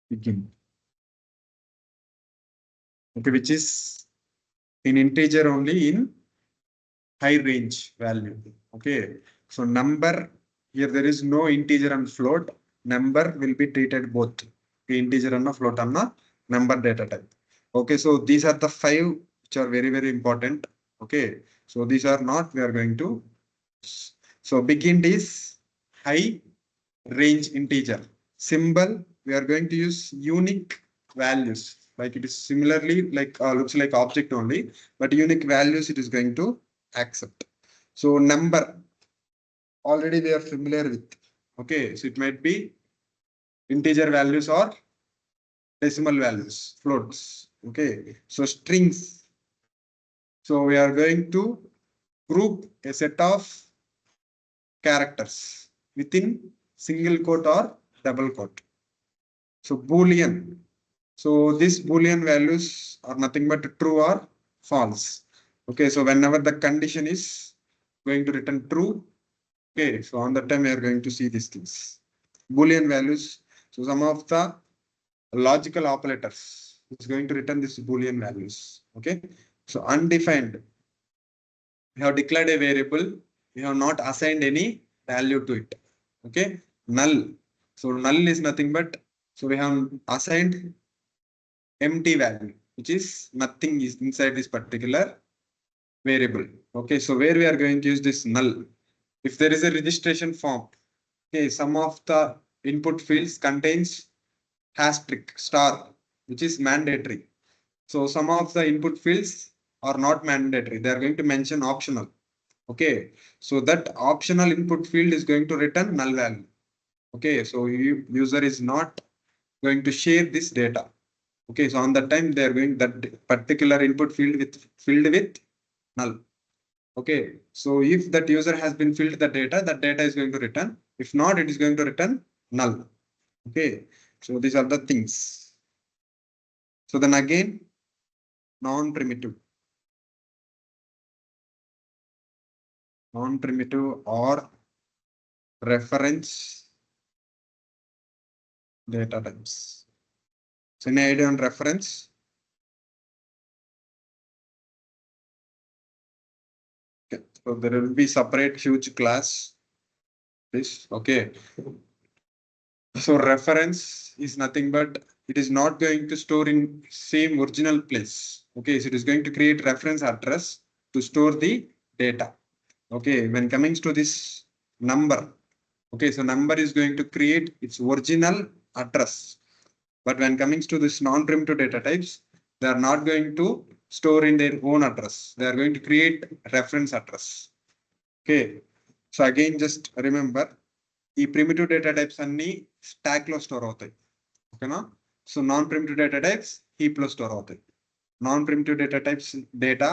Big int. Okay, which is in integer only in high range value. Okay, so number here there is no integer and float. Number will be treated both integer and a float and a number data type. Okay, so these are the five which are very very important. Okay, so these are not we are going to. So big int is high range integer. Symbol we are going to use unique values. Like it is similarly like looks like object only, but unique values it is going to accept. So number already we are familiar with. Okay, so it might be integer values or decimal values, floats. Okay, so strings. So we are going to group a set of characters within single quote or double quote. So Boolean. So these Boolean values are nothing but true or false. Okay, so whenever the condition is going to return true, okay, so on that time we are going to see these things. Boolean values. So some of the logical operators is going to return these Boolean values. Okay, so undefined. We have declared a variable. We have not assigned any value to it. Okay, null. So null is nothing but so we have assigned empty value, which is nothing is inside this particular variable. Okay, so where we are going to use this null. If there is a registration form, okay, some of the input fields contains asterisk star, which is mandatory. So some of the input fields are not mandatory. They are going to mention optional. Okay, so that optional input field is going to return null value. Okay, so user is not going to share this data. Okay, so on that time they are going that particular input field with filled with null. Okay, so if that user has been filled the data, that data is going to return. If not, it is going to return null. Okay, so these are the things. So then again, non-primitive, non-primitive or reference data types. So any idea on reference? Okay, so there will be separate huge class. This okay. So reference is nothing but it is not going to store in same original place. Okay, so it is going to create reference address to store the data. Okay, when coming to this number, okay, so number is going to create its original address. But when coming to this non-primitive data types, they are not going to store in their own address. They are going to create reference address. Okay, so again, just remember ఈ primitive data types అన్ని stock లో store అవుతాయి ఓకేనా so non primitive data types heap లో store అవుతాయి non primitive data types data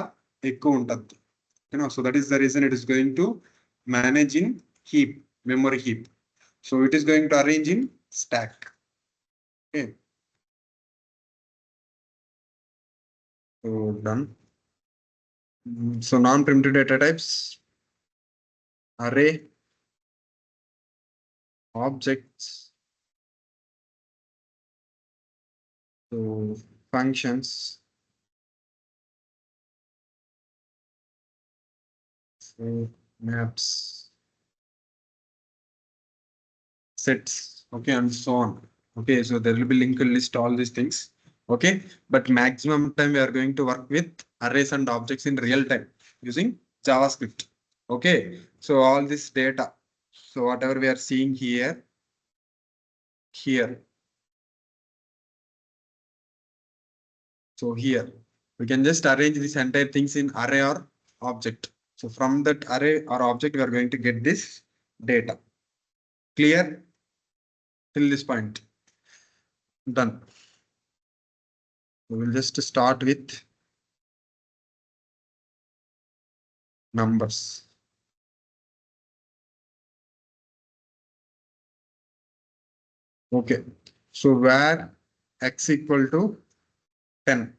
ఎక్కువ ఉంటుంది ఓకేనా so that is the reason it is going to manage in heap memory heap so it is going to arrange in stock okay so done so non primitive data types array objects so functions So maps, sets, okay, and so on. Okay, so there will be linked list all these things. Okay, but maximum time we are going to work with arrays and objects in real time using JavaScript. Okay, so all this data. So whatever we are seeing here, so here we can just arrange these entire things in array or object. So from that array or object, we are going to get this data. Clear till this point? Done. We will just start with numbers. Okay. So where x equal to 10.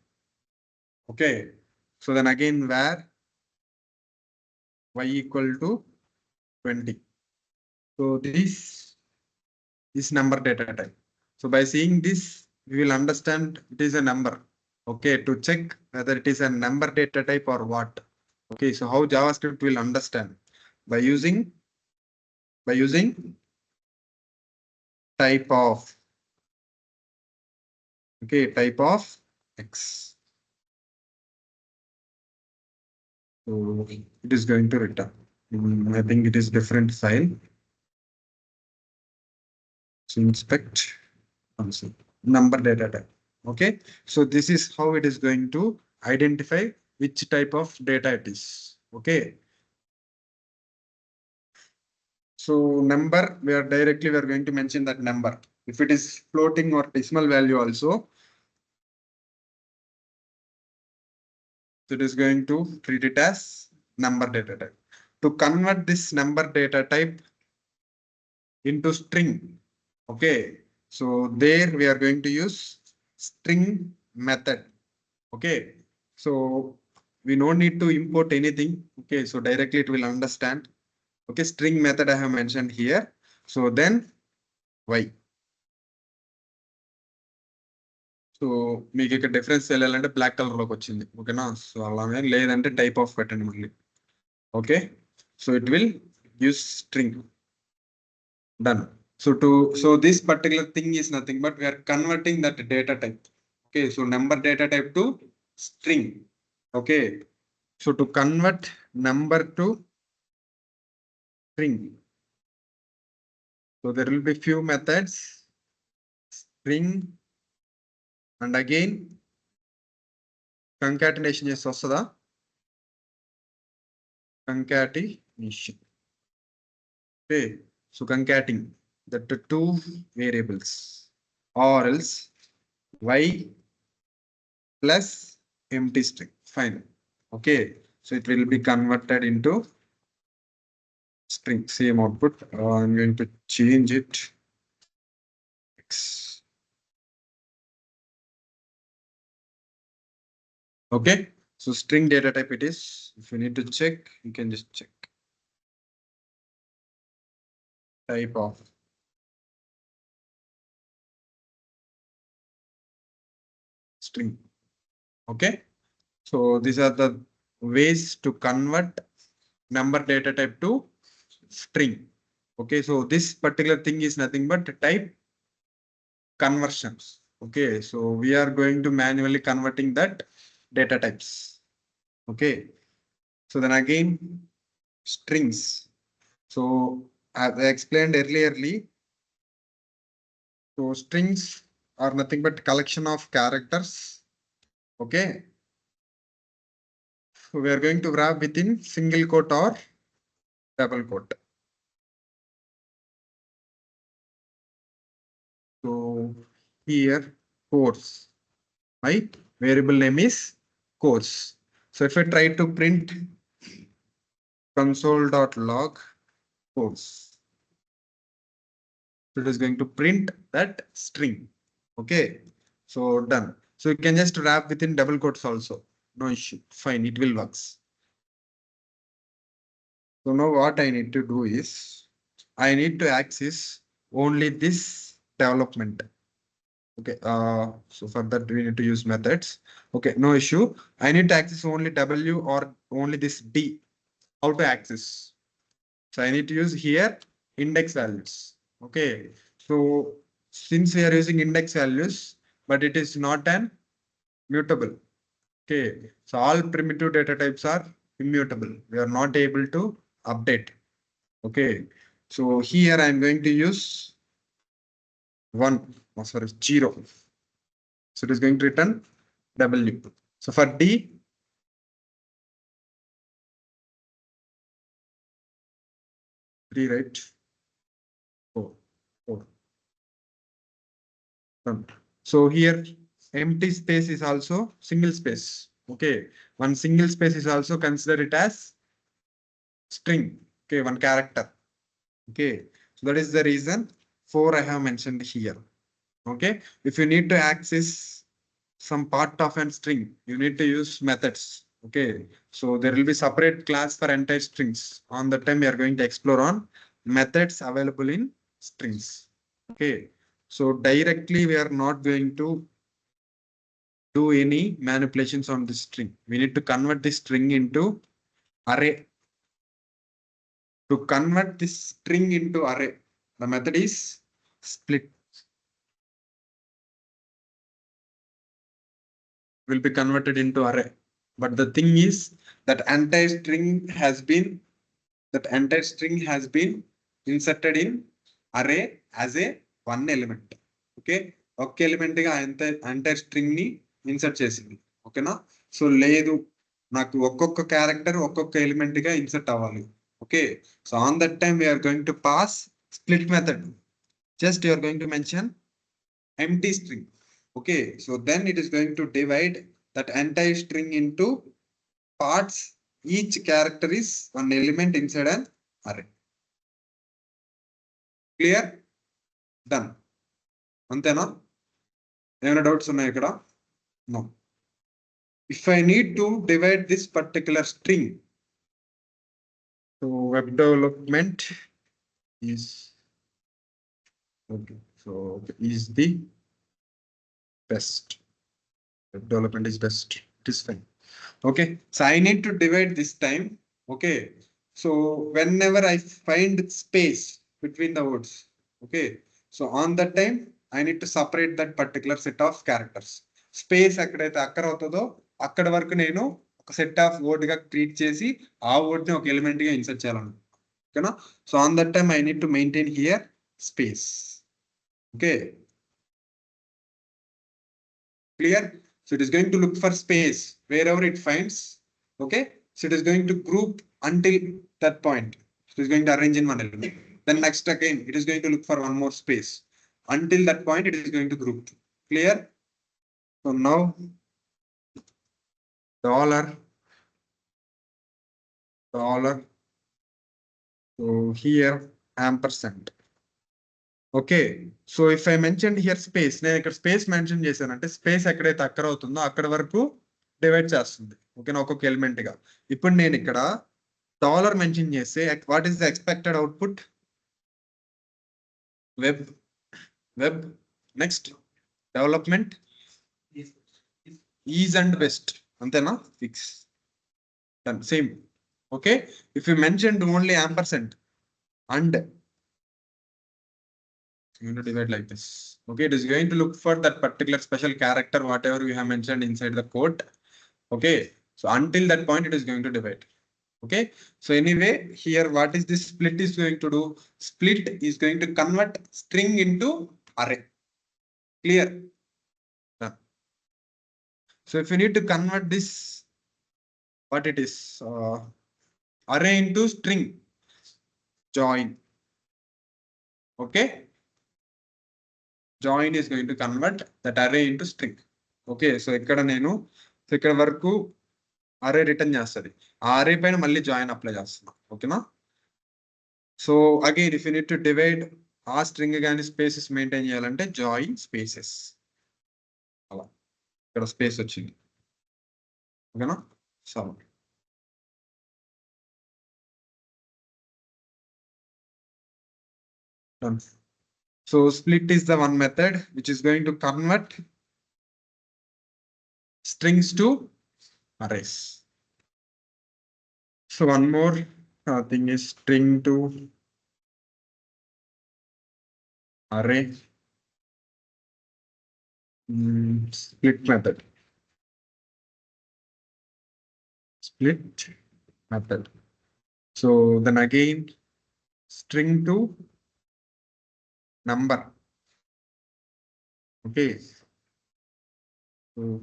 Okay. So then again where y equal to 20. So this is number data type. So by seeing this, we will understand it is a number. Okay. To check whether it is a number data type or what. Okay. So how JavaScript will understand by using type of, okay, type of x. So it is going to return. I think it is different file. So inspect console number data type. Okay. So this is how it is going to identify which type of data it is. Okay. So number, we are going to mention that number. If it is floating or decimal value also, so it is going to treat it as number data type. To convert this number data type into string. Okay. So there we are going to use string method. Okay. So we no need to import anything. Okay. So directly it will understand. Okay. String method I have mentioned here. So then y. So మీకు ఇక్కడ difference తెలియాలంటే black colour లోకి వచ్చింది ఓకేనా so అలానే లేదంటే type of పెట్టండి మళ్ళీ okay so it will use string done. So this particular thing is nothing but we are converting that data type. Okay, so number data type to string. Okay, so to convert number to string, so there will be few methods, string, and again concatenation is also the concatenation. Okay, so concatening the two variables or else y plus empty string. Fine. Okay, so it will be converted into string, same output. I'm going to change it. X. Okay, so string data type it is. If you need to check, you can just check. Type of string. Okay, so these are the ways to convert number data type to string. Okay, so this particular thing is nothing but type conversions. Okay, so we are going to manually converting that data types. Okay, so then again strings. So as I explained earlierly, so strings are nothing but collection of characters. Okay, so we are going to wrap within single quote or double quote. So here course, my variable name is course. So if I try to print console.log course, so it is going to print that string. Okay, so done. So you can just wrap within double quotes also. No issue. Fine, it will works. So now what I need to do is I need to access only this development. Okay, so for that we need to use methods. Okay, no issue. I need to access only W or only this D. how to access. So I need to use here index values. Okay. So since we are using index values, but it is not an mutable. Okay. So all primitive data types are immutable. We are not able to update. Okay. So here I'm going to use 0. So it is going to return W. So for D, 3, right? 4. 4. Done. So here empty space is also single space. Okay. One single space is also consider it as string. Okay. One character. Okay. So that is the reason 4 I have mentioned here. Okay. If you need to access some part of a string, you need to use methods. Okay. So there will be separate class for entire strings. On the time we are going to explore on methods available in strings. Okay. So directly we are not going to do any manipulations on this string. We need to convert this string into array. To convert this string into array, the method is split. Will be converted into array. But the thing is that entire string has been inserted in array as a one element. Okay. ఒక element గా entire string ని insert చేసింది. ఓకేనా. So లేదు నాకు ఒక్కొక్క character ఒక్కొక్క element గా ఇన్సర్ట్ అవ్వాలి. Okay. So on that time we're going to pass split method. Just you're going to mention empty string. Okay. So then it is going to divide that entire string into parts. Each character is one element inside an array. Clear? Done. అంతేనా? ఏమైనా doubts ఉన్నాయి ఇక్కడ? No. If I need to divide this particular string, so web development is okay. So is the best. Web development is best. It is fine. Okay. So I need to divide this time. Okay. So whenever I find space between the words, okay. So on that time, I need to separate that particular set of characters. Space ఎక్కడైతే అక్కడ అవుతుందో అక్కడ వరకు నేను ఒక set of word గా treat చేసి ఆ వర్డ్ ని ఒక ఎలిమెంట్ గా ఇన్సర్ట్ చేయాలను. ఓకేనా. So on that time I need to maintain here space. Okay. Clear. So it is going to look for space wherever it finds. Okay. So it is going to group until that point. So it is going to arrange in one element. Then next again, it is going to look for one more space. Until that point, it is going to group. Clear? So now dollar. So here ampersand. Okay. So if I mention here space, నేను ఇక్కడ space mention చేశానంటే space ఎక్కడైతే అక్కడ అవుతుందో అక్కడ వరకు divide చేస్తుంది. ఓకేనా. ఒక్కొక్క ఎలిమెంట్ గా. ఇప్పుడు నేను ఇక్కడ డాలర్ మెన్షన్ చేస్తే what is the expected output? Web next development is and best. అంతేనా. Fix. Done. Same. Okay. If you mention only ampersand and you need to divide like this. Okay. It is going to look for that particular special character whatever we have mentioned inside the code. Okay. So until that point, it is going to divide. Okay. So anyway, here what is this split is going to do? Split is going to convert string into array. Clear? Done. So if you need to convert this, what it is, array into string, join. Okay. Join is going to convert that array into string. Okay. So ఇక్కడ నేను ఇక్కడ వరకు అరే return చేస్తుంది. ఆ అరే పైన మళ్ళీ జాయిన్ అప్లై చేస్తున్నా. ఓకేనా. So again if you need to divide ఆ స్ట్రింగ్ కానీ స్పేసెస్ మెయింటైన్ చేయాలంటే జాయిన్ స్పేసెస్. అలా ఇక్కడ స్పేస్ వచ్చింది. ఓకేనా. So done. So split is the one method which is going to convert strings to arrays. So one more thing is string to array split method. Split method. So then again, string to number. Okay. So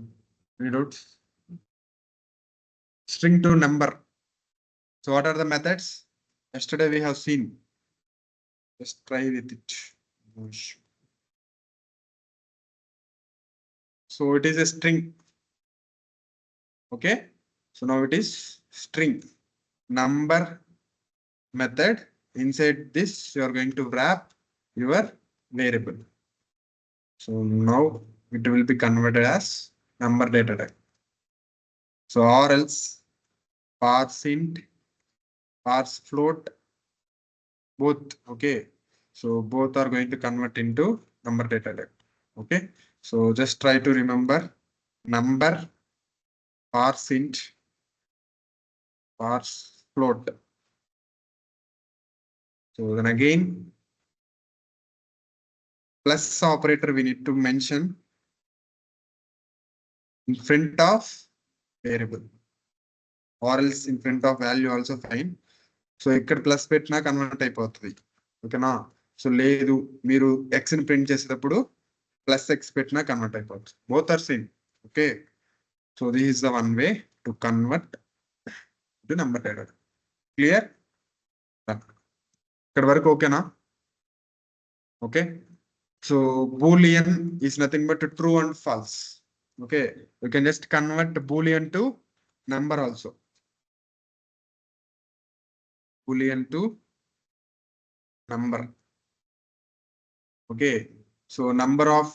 read out string to number. So what are the methods? Yesterday we have seen. Just try with it. No issue. So it is a string. Okay. So now it is string number method. Inside this, you are going to wrap your variable. So now it will be converted as number data type. So or else parse int, parse float, both. Okay. So both are going to convert into number data type. Okay. So just try to remember number, parse int, parse float. So then again, plus operator we need to mention in front of variable, or else in front of value also fine. So ఇక్కడ plus పెట్టినా convert అయిపోతుంది. ఓకేనా? So లేదు మీరు x ని print చేసేటప్పుడు plus x పెట్టినా convert అయిపోతుంది. Both are same. Okay. So this is the one way to convert to number data. Clear? ఇక్కడ వరకు ఓకేనా? Okay. So boolean is nothing but true and false. Okay, you can just convert boolean to number also. Boolean to number. Okay, so number of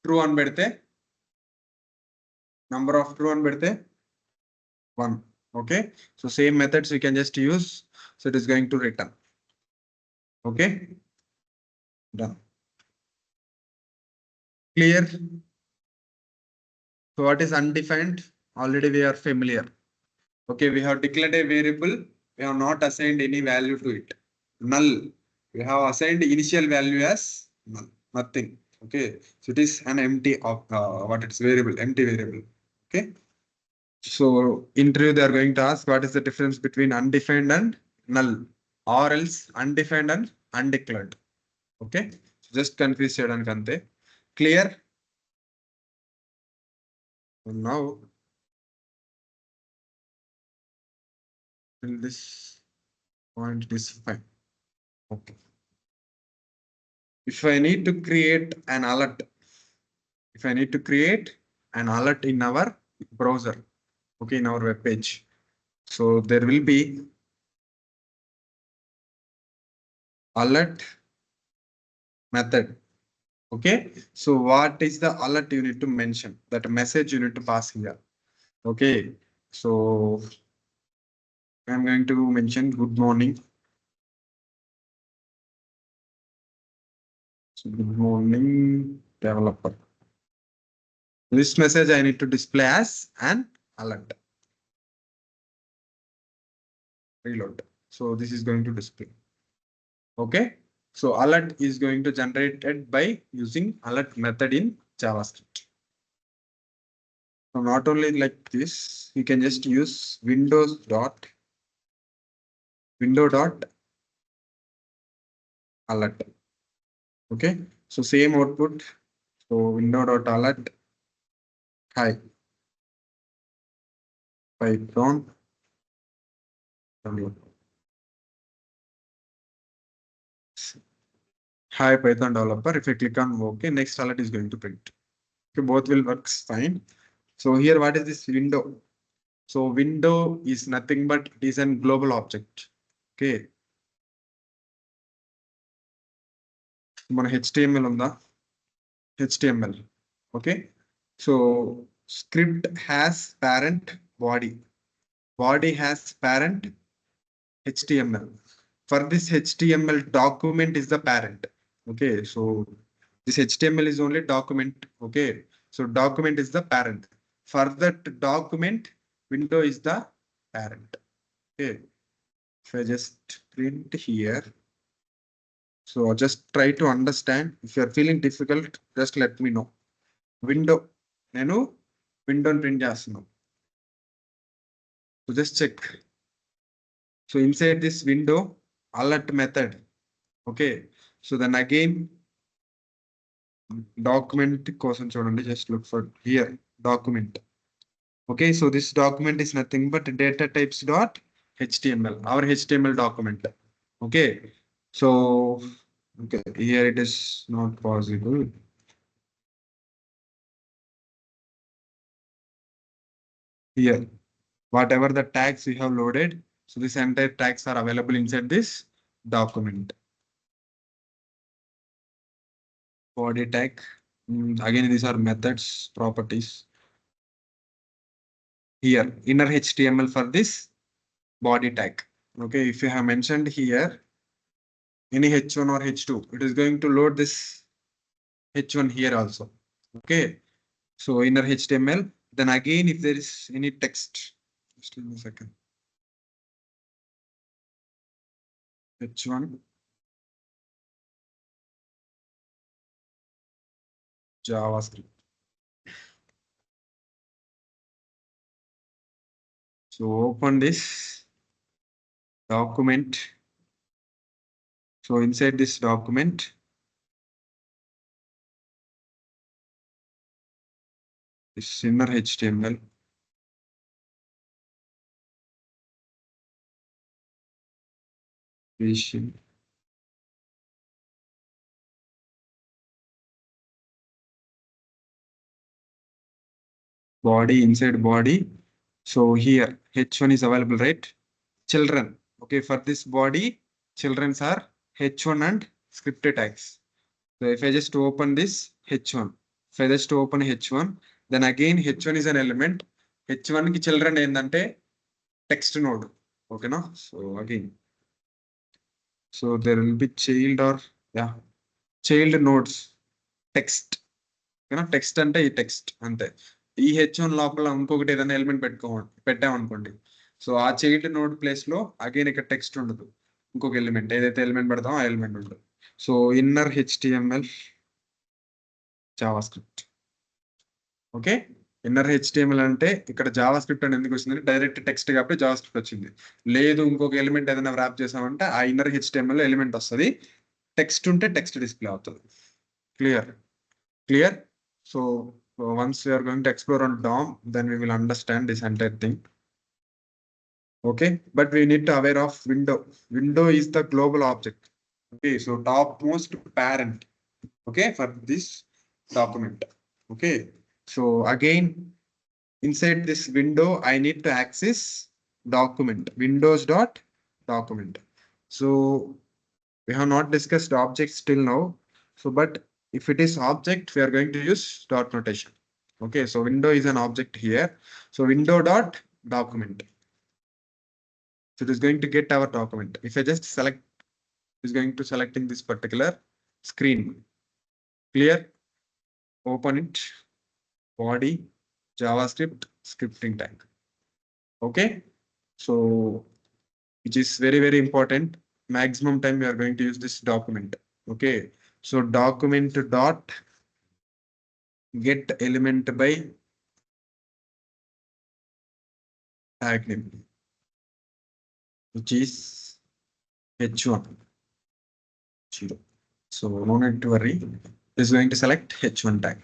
true and bedte, number of true and bedte 1. Okay, so same methods we can just use. So it is going to return. Okay, done. Clear? So what is undefined? Already we are familiar. Okay, we have declared a variable. We have not assigned any value to it. Null. We have assigned initial value as null. Nothing. Okay, so it is an empty of what it's variable, empty variable. Okay. So interview they are going to ask what is the difference between undefined and null, or else undefined and undeclared. Okay. So just confuse and kante. Clear? So now till this point it is fine. Okay. If I need to create an alert, if I need to create an alert in our browser, okay, in our web page, so there will be alert method. Okay, so what is the alert you need to mention? That message you need to pass here. Okay, so I'm going to mention good morning. So good morning, developer. This message I need to display as an alert. Reload. So this is going to display. Okay, so alert is going to generated by using alert method in JavaScript. So not only like this, you can just use window dot alert. Okay, so same output. So window dot alert. Hi, Python. Hi Python developer. If I click on OK, next alert is going to print. Okay, both will works fine. So here, what is this window? So window is nothing but it is a global object. Okay. మన HTML ఉందా? HTML. Okay. So script has parent body. Body has parent HTML. For this HTML, document is the parent. Okay. So this HTML is only document. Okay. So document is the parent. For that document, window is the parent. Okay. If I just print here, so just try to understand. If you're feeling difficult, just let me know. Window, నేను విండోని print చేస్తున్నాను. So just check. So inside this window, alert method. Okay. So then again, document కోసం చూడండి. Just look for here document. Okay. So this document is nothing but data types dot HTML, our HTML document. Okay. So okay, here it is not possible. Here, whatever the tags we have loaded, so this entire tags are available inside this document. Body tag. Again, these are methods, properties. Here, inner HTML for this body tag. Okay, if you have mentioned here any H1 or H2, it is going to load this H1 here also. Okay, so inner HTML. Then again, if there is any text, just give me a second. H1 JavaScript. So open this document. So inside this document, this inner HTML. Body, inside body. So here H1 is available, right? Children. Okay, for this body, children's are H1 and scripted tags. So if I just open this H1, if I just open H1, then again H1 is an element. H1 ki children endante text node. Okay, no? So again, so there will be child or child nodes text. Text అంటే ఈ text అంతే. ఈ H1 లోపల ఇంకొకటి ఏదైనా element పెట్టామనుకోండి, so ఆ child node place లో అగైన్ ఇక్కడ టెక్స్ట్ ఉండదు, ఇంకొక ఎలిమెంట్ ఏదైతే ఎలిమెంట్ పెడతామో ఆ ఎలిమెంట్ ఉండదు. So inner HTML JavaScript. Okay, inner HTML అంటే ఇక్కడ జావాస్క్రిప్ట్ అని ఎందుకు వచ్చిందంటే డైరెక్ట్ టెక్స్ట్ కాబట్టి జావాస్క్రిప్ట్ వచ్చింది. లేదు ఇంకొక ఎలిమెంట్ ఏదైనా ర్యాప్ చేసామంటే ఆ ఇన్నర్ HTML లో ఎలిమెంట్ వస్తుంది, టెక్స్ట్ ఉంటే టెక్స్ట్ డిస్ప్లే అవుతుంది. Clear. So once we are going to explore on DOM, then we will understand this entire thing. Okay, but we need to aware of window. Window is the global object. Okay, so topmost parent. Okay, for this document. Okay, so again inside this window, I need to access document, windows dot document. So we have not discussed objects till now. So but if it is object, we are going to use dot notation. Okay, so window is an object here. So window dot document. So it is going to get our document. If I just select, it is going to selecting this particular screen. Clear? Open it. Body, JavaScript, scripting tag. Okay, so which is very, very important. Maximum time we are going to use this document. Okay, so document dot get element by tag name, which is H1 0. So no need to worry. This is going to select H1 tag.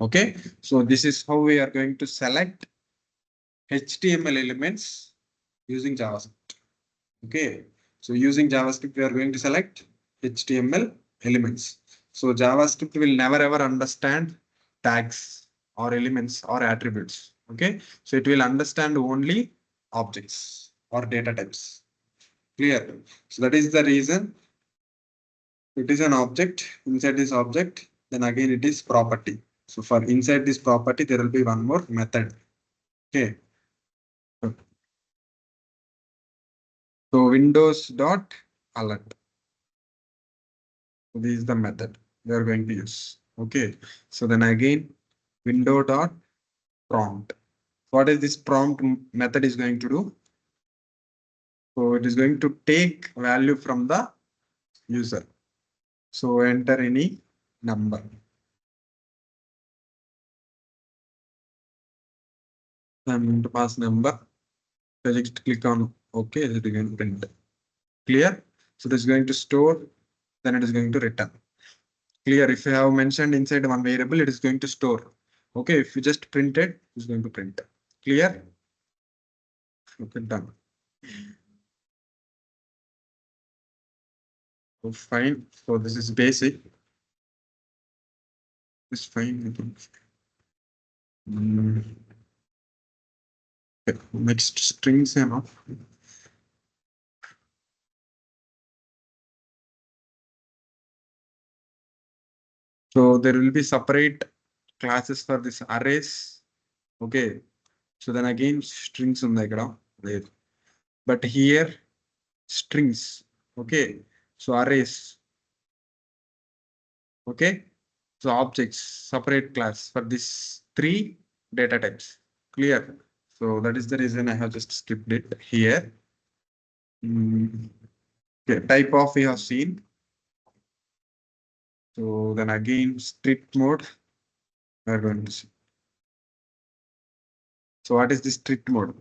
Okay, so this is how we are going to select HTML elements using JavaScript. Okay, so using JavaScript, we are going to select HTML elements. So JavaScript will never ever understand tags or elements or attributes. Okay, so it will understand only objects or data types. Clear? So that is the reason it is an object. Inside this object, then again it is property. So for inside this property, there will be one more method. Okay, so windows dot alert. So this is the method we are going to use. Okay, so then again window dot prompt. What is this prompt method is going to do? So it is going to take value from the user. So enter any number. I'm going to pass number. So just click on OK. It is going to print. Clear? So it is going to store, then it is going to return. Clear? If you have mentioned inside one variable, it is going to store. Okay, if you just print it, it's going to print. Clear? Okay, done. So fine. So this is basic. It's fine. I think. Okay. Next strings enough. So there will be separate classes for this arrays. Okay. So then again strings on the ground. But here strings. Okay. So arrays. Okay. So objects, separate class for this three data types. Clear? So that is the reason I have just skipped it here. Okay, type of we have seen. So then again, strict mode, we are going to see. So what is the strict mode?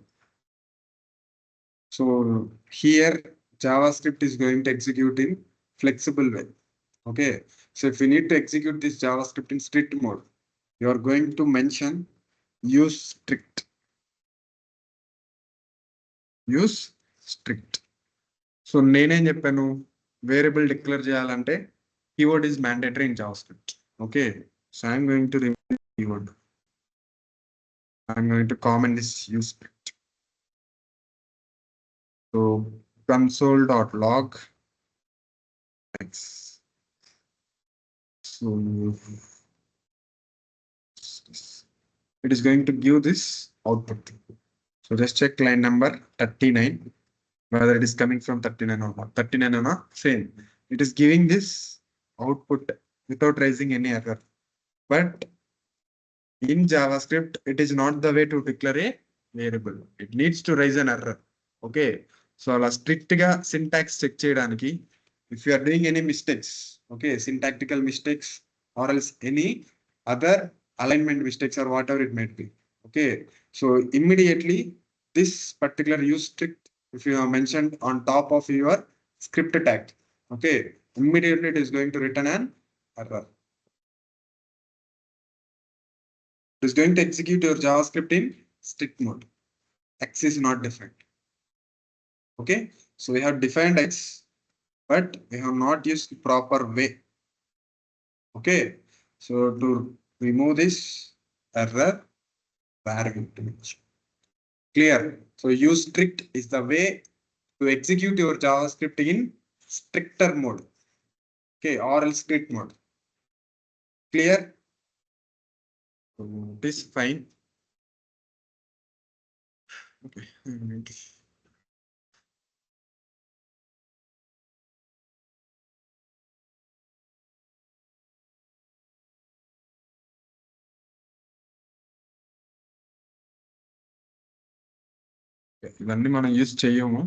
So here JavaScript is going to execute in flexible way. Okay. So if we need to execute this JavaScript in strict mode, you are going to mention use strict. Use strict. So నేనేం చెప్పాను variable declare చేయాలంటే keyword is mandatory in JavaScript okay so I'm going to remove keyword I'm going to comment this use script so console.log so it is going to give this output. So just check line number 39 whether it is coming from 39 or not. 39 or not, same. It is giving this output without raising any error. But in JavaScript, it is not the way to declare a variable. It needs to raise an error. Okay. So ala strict ga syntax check cheyadaniki, if you are doing any mistakes, okay, syntactical mistakes or else any other alignment mistakes or whatever it might be. Okay. So immediately this particular use strict, if you have mentioned on top of your script tag, okay, immediately it is going to return an error. It is going to execute your JavaScript in strict mode. X is not defined. Okay, so we have defined X, but we have not used the proper way. Okay, so to remove this error, where we to mention. Clear. So use strict is the way to execute your JavaScript in stricter mode. Okay, or else strict mode. Clear. So this fine. Okay. ఇవన్నీ మనం use చేయము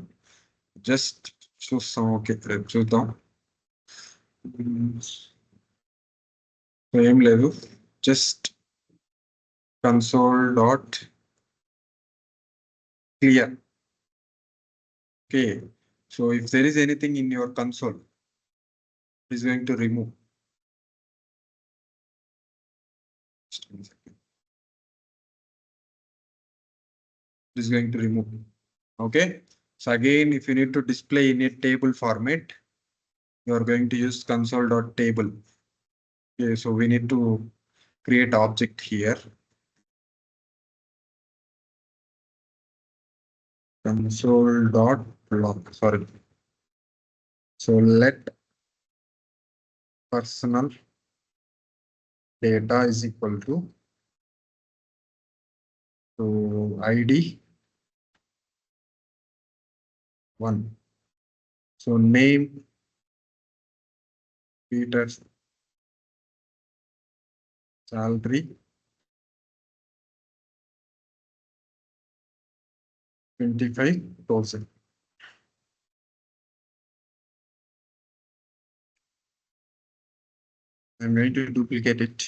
just చూస్తాం okay రేపు చూద్దాం ఏం లేదు just console.clear. Okay, so if there is anything in your console, it is going to remove. It is going to remove. Okay, so again, if you need to display in a table format, you are going to use console.table. Okay, so we need to create object here. Console.log, sorry. So let personal data is equal to ID 1. So name Peter, salary 25,000. I'm going to duplicate it.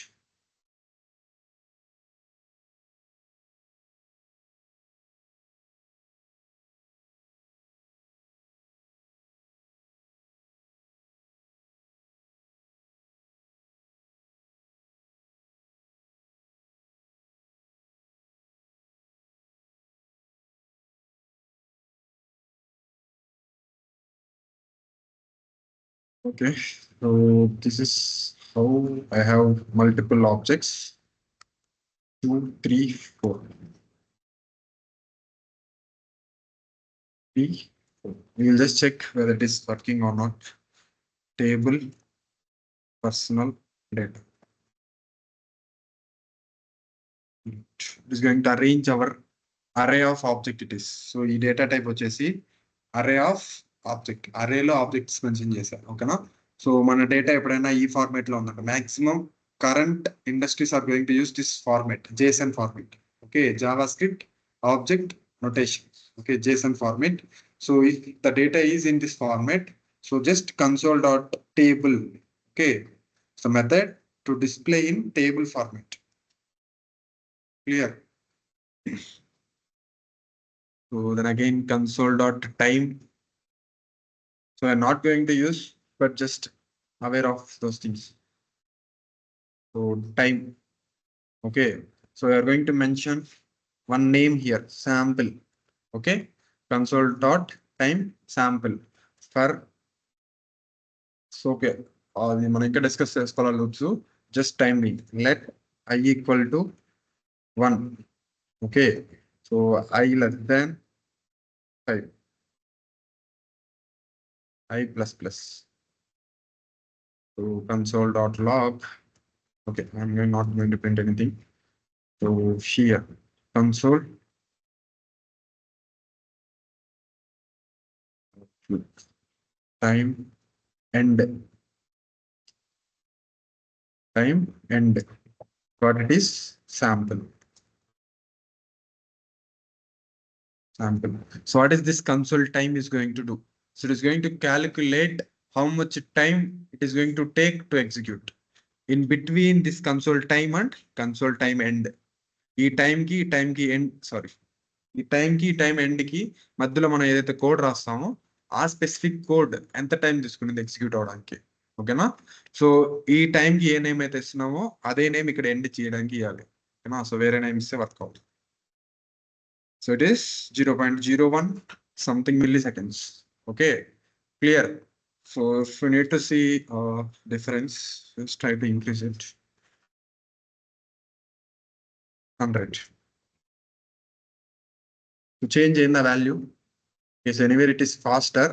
Okay, so this is how I have multiple objects. 2, 3, 4. 3, 4. We will just check whether it is working or not. Table, personal, data. It is going to arrange our array of object it is. So ఈ data type వచ్చేసి array of object. Array లో objects mention చేశారు. ఓకేనా? So మన data ఎప్పుడైనా ఈ format లో ఉందంట. Maximum current industries are going to use this format, JSON format. Okay, JavaScript object notation. Okay, JSON format. So if the data is in this format, so just console dot table. Okay, so method to display in table format. Clear? So then again console dot time. So I'm not going to use, but just aware of those things. So time. Okay, so we are going to mention one name here, sample. Okay, console dot time sample for. So okay, the మనం ఇంకా discuss చేసుకోవాలి loops. Just time let I equal to 1. Okay, so I less than 5, I plus plus. So console dot log. Okay, not going to print anything. So here console time end, what it is, sample. So what is this console time is going to do? So it is going to calculate how much time it is going to take to execute in between this console time and console time end. ఈ time కి end, sorry, ఈ time end కి మధ్యలో మనం ఏదైతే code రాస్తామో ఆ specific code ఎంత టైం తీసుకునేది ఎగ్జిక్యూట్ అవడానికి. ఓకేనా? సో ఈ టైంకి ఏ నేమ్ అయితే ఇస్తున్నామో అదే నేమ్ ఇక్కడ ఎండ్ చేయడానికి ఇవ్వాలి. ఓకేనా? సో వేరే నేమ్ ఇస్తే వర్క్ అవుతుంది. So it is 0.01 something milliseconds. Okay, clear? So if we need to see difference, let's try to increase it. 100. To change in the value, yes, anywhere it is faster.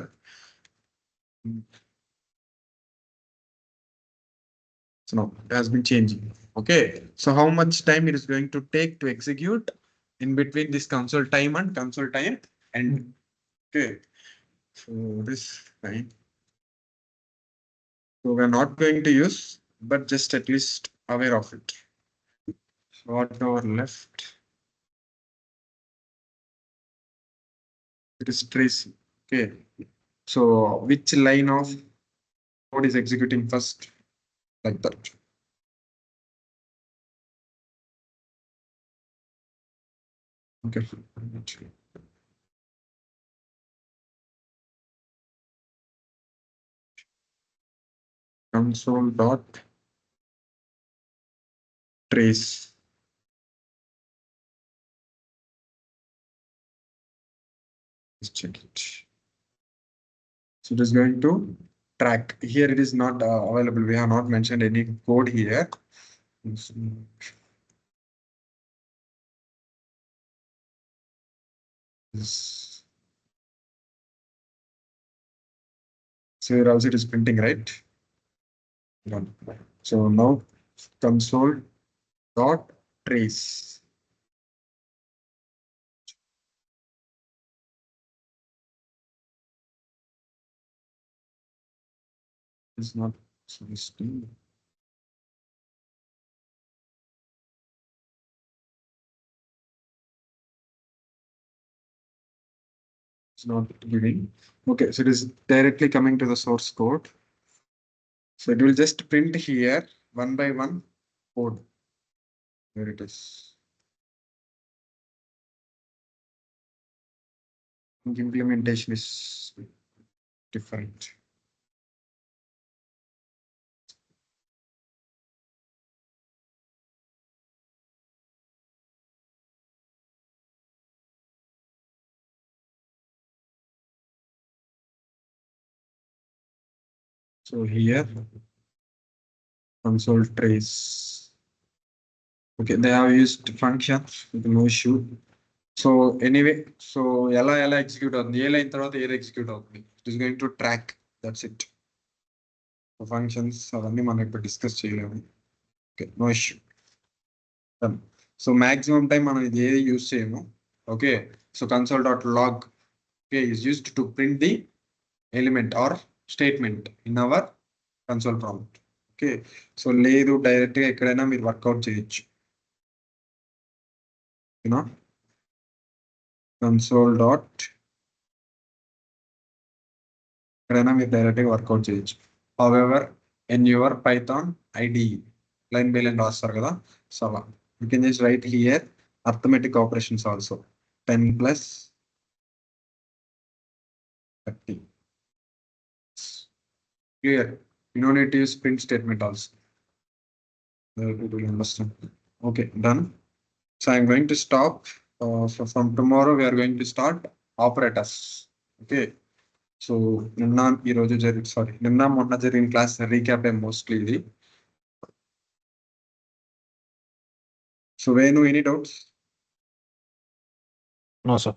So now it has been changing. Okay, so how much time it is going to take to execute in between this console time and console time end. Okay, so this time, so we are not going to use, but just at least aware of it. So what our left, it is tracing. Okay, so which line of code is executing first, like that. Okay, console dot trace. Let's check it. So it is going to track. Here it is not available. We have not mentioned any code here. This. So here also it is printing, right? No. So now console dot trace. It's not suggesting. It's not giving. Okay, so it is directly coming to the source code. So it will just print here one by one code. Here it is. Implementation is different. So here console trace. Okay, they have used functions with no issue. So anyway, so ఎలా execute అవుతుంది ఏ line తర్వాత ఏది execute అవుతుంది. It is going to track. That's it. Functions అవన్నీ మనం ఇప్పుడు discuss చేయలేము. Okay, no issue. Done. So maximum time మనం ఇది ఏది యూస్ చేయము. Okay, so console.log okay is used to print the element or statement in our console prompt. Okay, so లేదు direct గా ఎక్కడైనా మీరు వర్కౌట్ చేయొచ్చు. You know, console dot ఎక్కడైనా మీరు డైరెక్ట్ గా వర్కౌట్ చేయొచ్చు. However, in your Python IDE line by line రాస్తారు కదా, so you can just write here arithmetic operations also 10 plus 30. Clear. You don't need to use print statement also. People will understand. Okay, done. So I'm going to stop. So from tomorrow we are going to start operators. Okay. So నిన్న ఈ రోజు నిన్న మొన్న జరిగిన class recap mostly ఇది. So Venu, any doubts? No, sir.